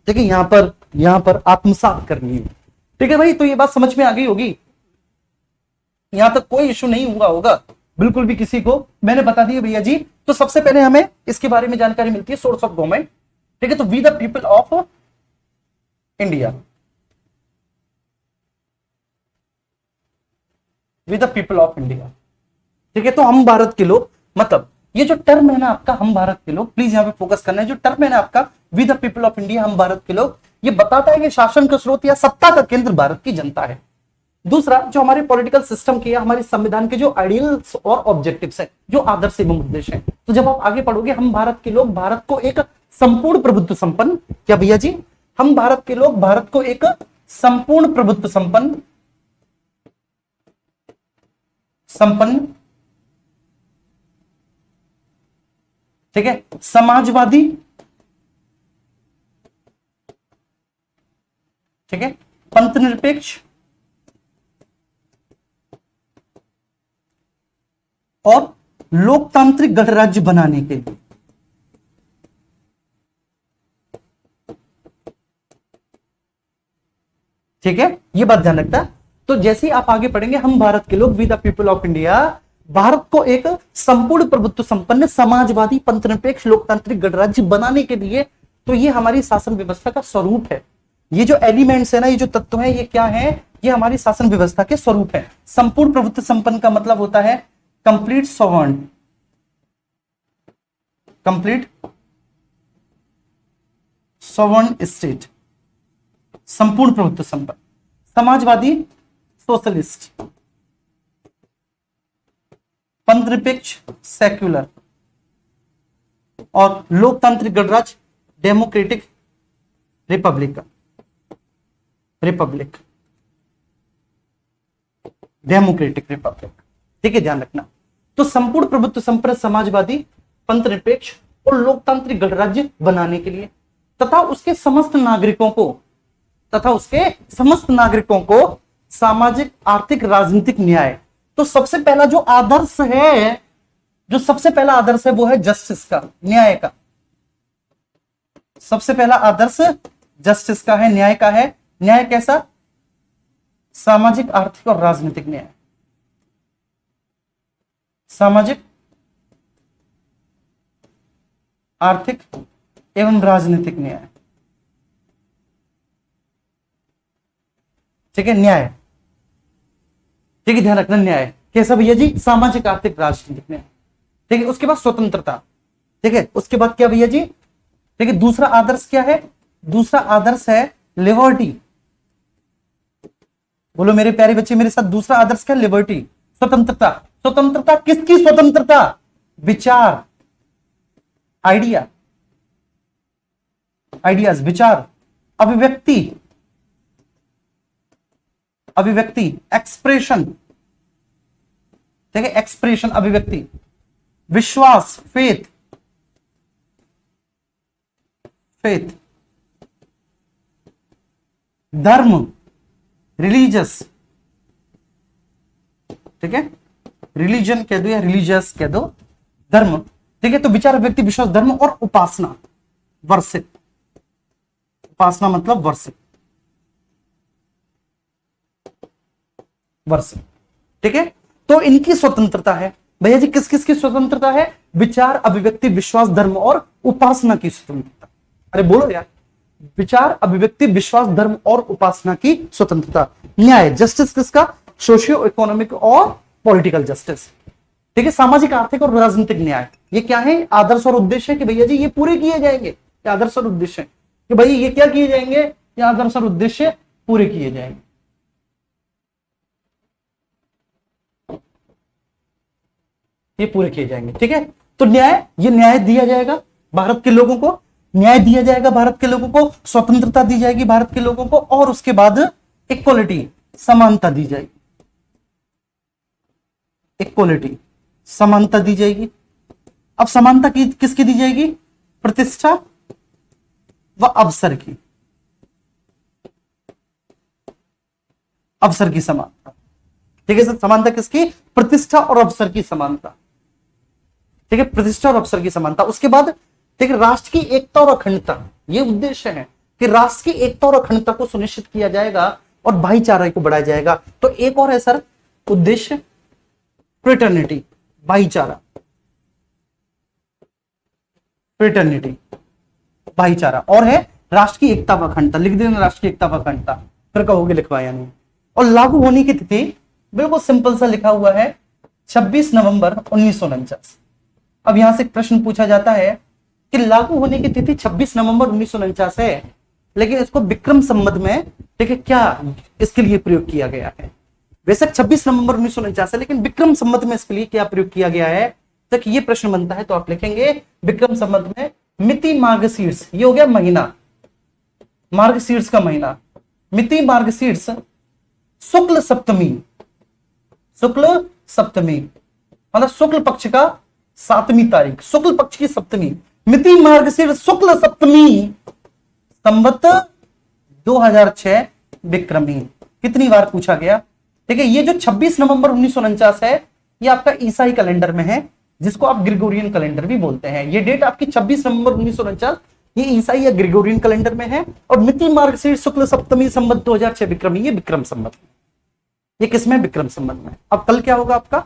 ठीक है यहां पर आत्मसात करनी है, ठीक है भाई। तो ये बात समझ में आ गई होगी, यहां तक कोई इशू नहीं हुआ होगा बिल्कुल भी किसी को, मैंने बता दिया भैया जी। तो सबसे पहले हमें इसके बारे में जानकारी मिलती है, सोर्स ऑफ गवर्नमेंट, ठीक है। तो we the people of India, we the people of India, ठीक है। तो हम भारत के लोग, मतलब ये जो टर्म है ना आपका, हम भारत के लोग, प्लीज यहां पे फोकस करना है, जो टर्म है ना आपका we the people of India, हम भारत के लोग, ये बताता है कि शासन का स्रोत या सत्ता का केंद्र भारत की जनता है। दूसरा, जो हमारे पॉलिटिकल सिस्टम के या हमारे संविधान के जो आइडियल्स और ऑब्जेक्टिव्स है, जो आदर्श एवं उद्देश्य है, तो जब आप आगे पढ़ोगे, हम भारत के लोग भारत को एक संपूर्ण प्रभुत्व संपन्न, क्या भैया जी, हम भारत के लोग भारत को एक संपूर्ण प्रभुत्व संपन्न ठीक है, समाजवादी, ठीक है, पंथ निरपेक्ष और लोकतांत्रिक गणराज्य बनाने के लिए, ठीक है, ये बात ध्यान रखना। तो जैसे ही आप आगे पढ़ेंगे, हम भारत के लोग we the people of India Bharat को एक संपूर्ण प्रभुत्व संपन्न समाजवादी पंथ निरपेक्ष लोकतांत्रिक गणराज्य बनाने के लिए, तो ये हमारी शासन व्यवस्था का स्वरूप है। ये जो एलिमेंट्स है ना, ये जो तत्व है, ये क्या है, ये हमारी शासन व्यवस्था के स्वरूप है। संपूर्ण प्रभुत्व संपन्न का मतलब होता है complete sovereign, complete sovereign state, संपूर्ण प्रभुत्व संपन्न, समाजवादी सोशलिस्ट, पंथ निरपेक्ष सेक्युलर, और लोकतांत्रिक गणराज्य डेमोक्रेटिक रिपब्लिक, डेमोक्रेटिक रिपब्लिक, ठीक है, ध्यान रखना। तो संपूर्ण प्रभुत्व संपन्न समाजवादी पंथ निरपेक्ष और लोकतांत्रिक गणराज्य बनाने के लिए तथा उसके समस्त नागरिकों को सामाजिक आर्थिक राजनीतिक न्याय, तो सबसे पहला जो आदर्श है, वो है जस्टिस का, न्याय का। सबसे पहला आदर्श जस्टिस का है, न्याय का है। न्याय कैसा? सामाजिक आर्थिक और राजनीतिक न्याय, सामाजिक आर्थिक एवं राजनीतिक न्याय, ठीक है, न्याय, ठीक है, ध्यान रखना। न्याय कैसा भैया जी? सामाजिक आर्थिक राजनीतिक न्याय, ठीक है। उसके बाद स्वतंत्रता, ठीक है। उसके बाद क्या भैया जी? ठीक है, दूसरा आदर्श क्या है? दूसरा आदर्श है लिबर्टी। बोलो मेरे प्यारे बच्चे मेरे साथ, दूसरा आदर्श क्या? लिबर्टी, स्वतंत्रता। स्वतंत्रता, किसकी स्वतंत्रता? विचार, आइडिया, आइडियाज, विचार, अभिव्यक्ति, अभिव्यक्ति, एक्सप्रेशन, ठीक है, एक्सप्रेशन, अभिव्यक्ति, विश्वास, फेथ, फेथ, धर्म, रिलीजियस, ठीक है, रिलीजन कह दो या रिलीजियस कह दो, धर्म, ठीक है। तो विचार, व्यक्ति, विश्वास, धर्म और उपासना, वर्षित, उपासना मतलब वर्षित, वर्षित, ठीक है। तो इनकी स्वतंत्रता है भैया जी, किस किस की स्वतंत्रता है? विचार, अभिव्यक्ति, विश्वास, धर्म और उपासना की स्वतंत्रता। अरे बोलो यार, विचार, अभिव्यक्ति, विश्वास, धर्म और उपासना की स्वतंत्रता। न्याय, जस्टिस किसका? सोशियो इकोनॉमिक और पॉलिटिकल जस्टिस, ठीक है, सामाजिक, आर्थिक और राजनीतिक न्याय। ये क्या है? आदर्श और उद्देश्य है कि भैया जी ये पूरे किए जाएंगे। ये आदर्श और उद्देश्य है कि भाई ये क्या किए जाएंगे? ये आदर्श और उद्देश्य पूरे किए जाएंगे। ये पूरे किए जाएंगे, ठीक है। तो न्याय, ये न्याय दिया जाएगा भारत के लोगों को, न्याय दिया जाएगा भारत के लोगों को, स्वतंत्रता दी जाएगी भारत के लोगों को, और उसके बाद इक्वलिटी, समानता दी जाएगी, इक्वलिटी, समानता दी जाएगी। अब समानता की किसकी दी जाएगी? प्रतिष्ठा व अवसर की, अवसर की समानता, ठीक है सर। समानता किसकी? प्रतिष्ठा और अवसर की समानता, ठीक है, प्रतिष्ठा और अवसर की समानता। उसके बाद ठीक है, राष्ट्र की एकता और अखंडता, ये उद्देश्य है कि राष्ट्र की एकता और अखंडता को सुनिश्चित किया जाएगा और भाईचारे को बढ़ाया जाएगा। तो एक और है सर उद्देश्य, फ्रेटर्निटी, भाईचारा, फ्रेटर्निटी, भाईचारा, और है राष्ट्र की एकता व अखंडता। लिख देना राष्ट्र की एकता व अखंडता, फिर कहोगे लिखवाया नहीं। और लागू होने की तिथि बिल्कुल सिंपल सा लिखा हुआ है, 26 नवंबर 1949। अब यहां से एक प्रश्न पूछा जाता है कि लागू होने की तिथि 26 नवंबर 1949 है, लेकिन इसको विक्रम संवत में, ठीक है, क्या इसके लिए प्रयोग किया गया है? बेशक 26 नवंबर 1949 है, लेकिन विक्रम संवत में इसके लिए क्या प्रयोग किया गया है? तक ये प्रश्न बनता है तो आप लिखेंगे विक्रम संवत में मिति मार्गशीर्ष, ये हो गया महीना, मार्गशीर्ष का महीना, मिति मार्गशीर्ष शुक्ल सप्तमी, शुक्ल सप्तमी मतलब शुक्ल पक्ष का 7वीं तारीख, शुक्ल पक्ष की सप्तमी, मिति मार्गशीर्ष शुक्ल सप्तमी, संवत 2006 विक्रमी। कितनी बार पूछा गया? ठीक है, ये जो 26 नवंबर 1949 है, ये आपका ईसाई कैलेंडर में है, जिसको आप ग्रिगोरियन कैलेंडर भी बोलते हैं। ये डेट आपकी 26 नवंबर 1949, ये ईसाई या ग्रिगोरियन कैलेंडर में है। और मिति मार्गशीर्ष शुक्ल सप्तमी संवत 2006 विक्रमी, ये विक्रम संवत, ये किसमें? विक्रम संवत में। अब कल क्या होगा आपका?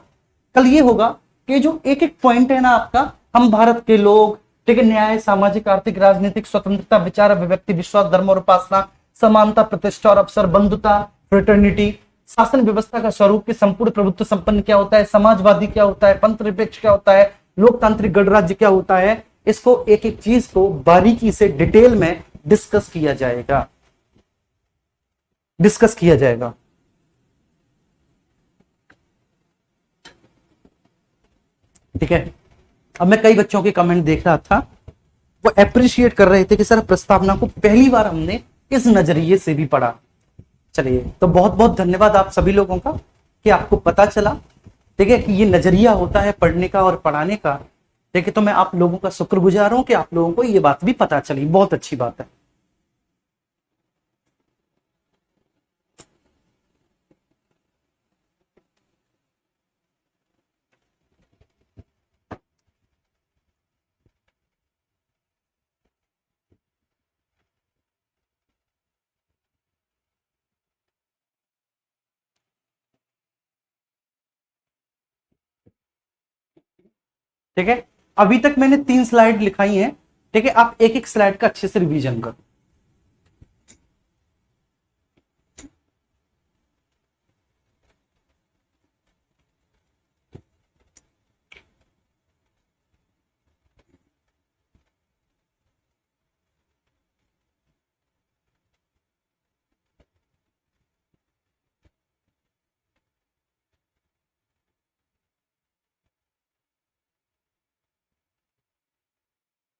कल ये होगा कि जो एक एक पॉइंट है ना आपका, हम भारत के लोग, ठीक है, न्याय, सामाजिक, आर्थिक, राजनीतिक, स्वतंत्रता, विचार, अभिव्यक्ति, विश्वास, धर्म और उपासना, समानता, प्रतिष्ठा और अवसर, बंधुता, फ्रेटर्निटी, शासन व्यवस्था का स्वरूप कि संपूर्ण प्रभुत्व संपन्न क्या होता है, समाजवादी क्या होता है, पंथ निरपेक्ष क्या होता है, लोकतांत्रिक गणराज्य क्या होता है, इसको एक एक चीज को बारीकी से डिटेल में डिस्कस किया जाएगा, डिस्कस किया जाएगा। ठीक है, अब मैं कई बच्चों के कमेंट देख रहा था, वो अप्रिशिएट कर रहे थे कि सर प्रस्तावना को पहली बार हमने इस नजरिए से भी पढ़ा। चलिए, तो बहुत बहुत धन्यवाद आप सभी लोगों का कि आपको पता चला, ठीक है, कि ये नजरिया होता है पढ़ने का और पढ़ाने का। ठीक है, तो मैं आप लोगों का शुक्रगुजार हूं कि आप लोगों को ये बात भी पता चली, बहुत अच्छी बात है। ठीक है, अभी तक मैंने 3 स्लाइड लिखाई हैं। ठीक है, आप एक एक स्लाइड का अच्छे से रिवीजन करो।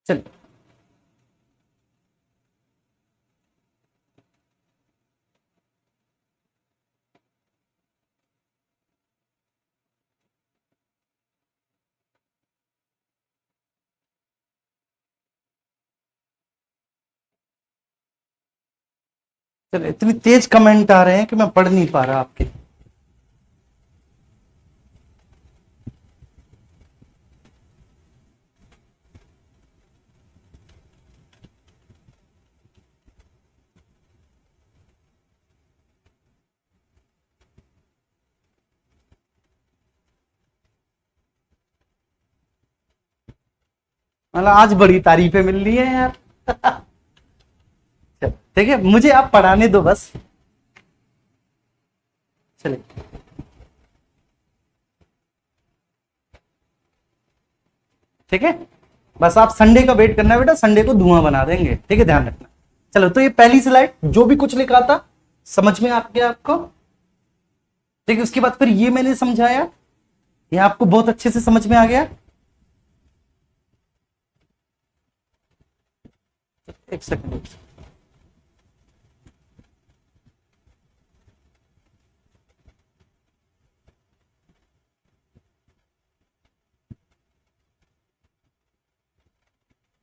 चलिए, चलिए, इतनी तेज कमेंट आ रहे हैं कि मैं पढ़ नहीं पा रहा आपके। मतलब आज बड़ी तारीफें मिल रही है यार। ठीक है, मुझे आप पढ़ाने दो बस। चलिए, ठीक है, बस आप संडे का वेट करना है बेटा, संडे को धुआं बना देंगे, ठीक है, ध्यान रखना। चलो, तो ये पहली स्लाइड जो भी कुछ लिखा था समझ में आ गया आपको? ठीक है, उसके बाद फिर ये मैंने समझाया, ये आपको बहुत अच्छे से समझ में आ गया? एक सेकंड।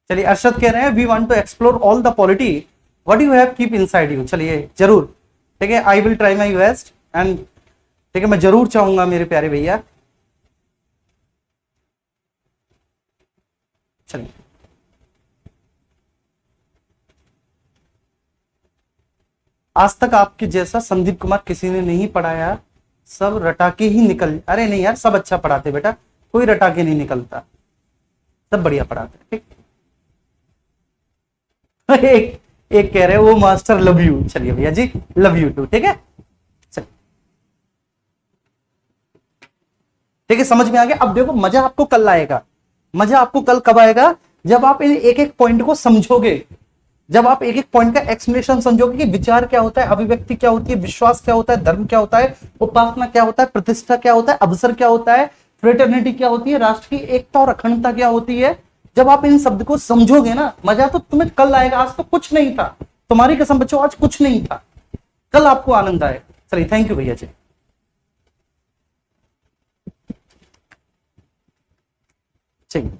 चलिए, अरशद कह रहे हैं we want to explore all the polity what you have keep inside you. चलिए, जरूर, ठीक है, I will try my best and, ठीक है, मैं जरूर चाहूंगा मेरे प्यारे भैया। चलिए, आज तक आपके जैसा संदीप कुमार किसी ने नहीं पढ़ाया, सब रटा के ही निकल, अरे नहीं यार, सब अच्छा पढ़ाते बेटा, कोई रटा के नहीं निकलता, सब बढ़िया पढ़ाते, ठीक। एक एक कह रहे हैं वो मास्टर लव यू। चलिए भैया जी, लव यू टू, ठीक है। चलिए, ठीक है, समझ में आ गया। अब देखो, मजा आपको कल आएगा। मजा आपको कल कब आएगा? जब आप इन एक एक पॉइंट को समझोगे, जब आप एक एक पॉइंट का एक्सप्लेनेशन समझोगे कि विचार क्या होता है, अभिव्यक्ति क्या होती है, विश्वास क्या होता है, धर्म क्या होता है, उपासना क्या होता है, प्रतिष्ठा क्या होता है, अवसर क्या होता है, फ्रेटर्निटी क्या होती है, राष्ट्र की एकता और अखंडता क्या होती है। जब आप इन शब्द को समझोगे ना, मजा तो तुम्हें कल आएगा। आज तो कुछ नहीं था, तुम्हारी कसम बच्चों, आज कुछ नहीं था, कल आपको आनंद आएगा। चलिए, थैंक यू भैया जी। ठीक।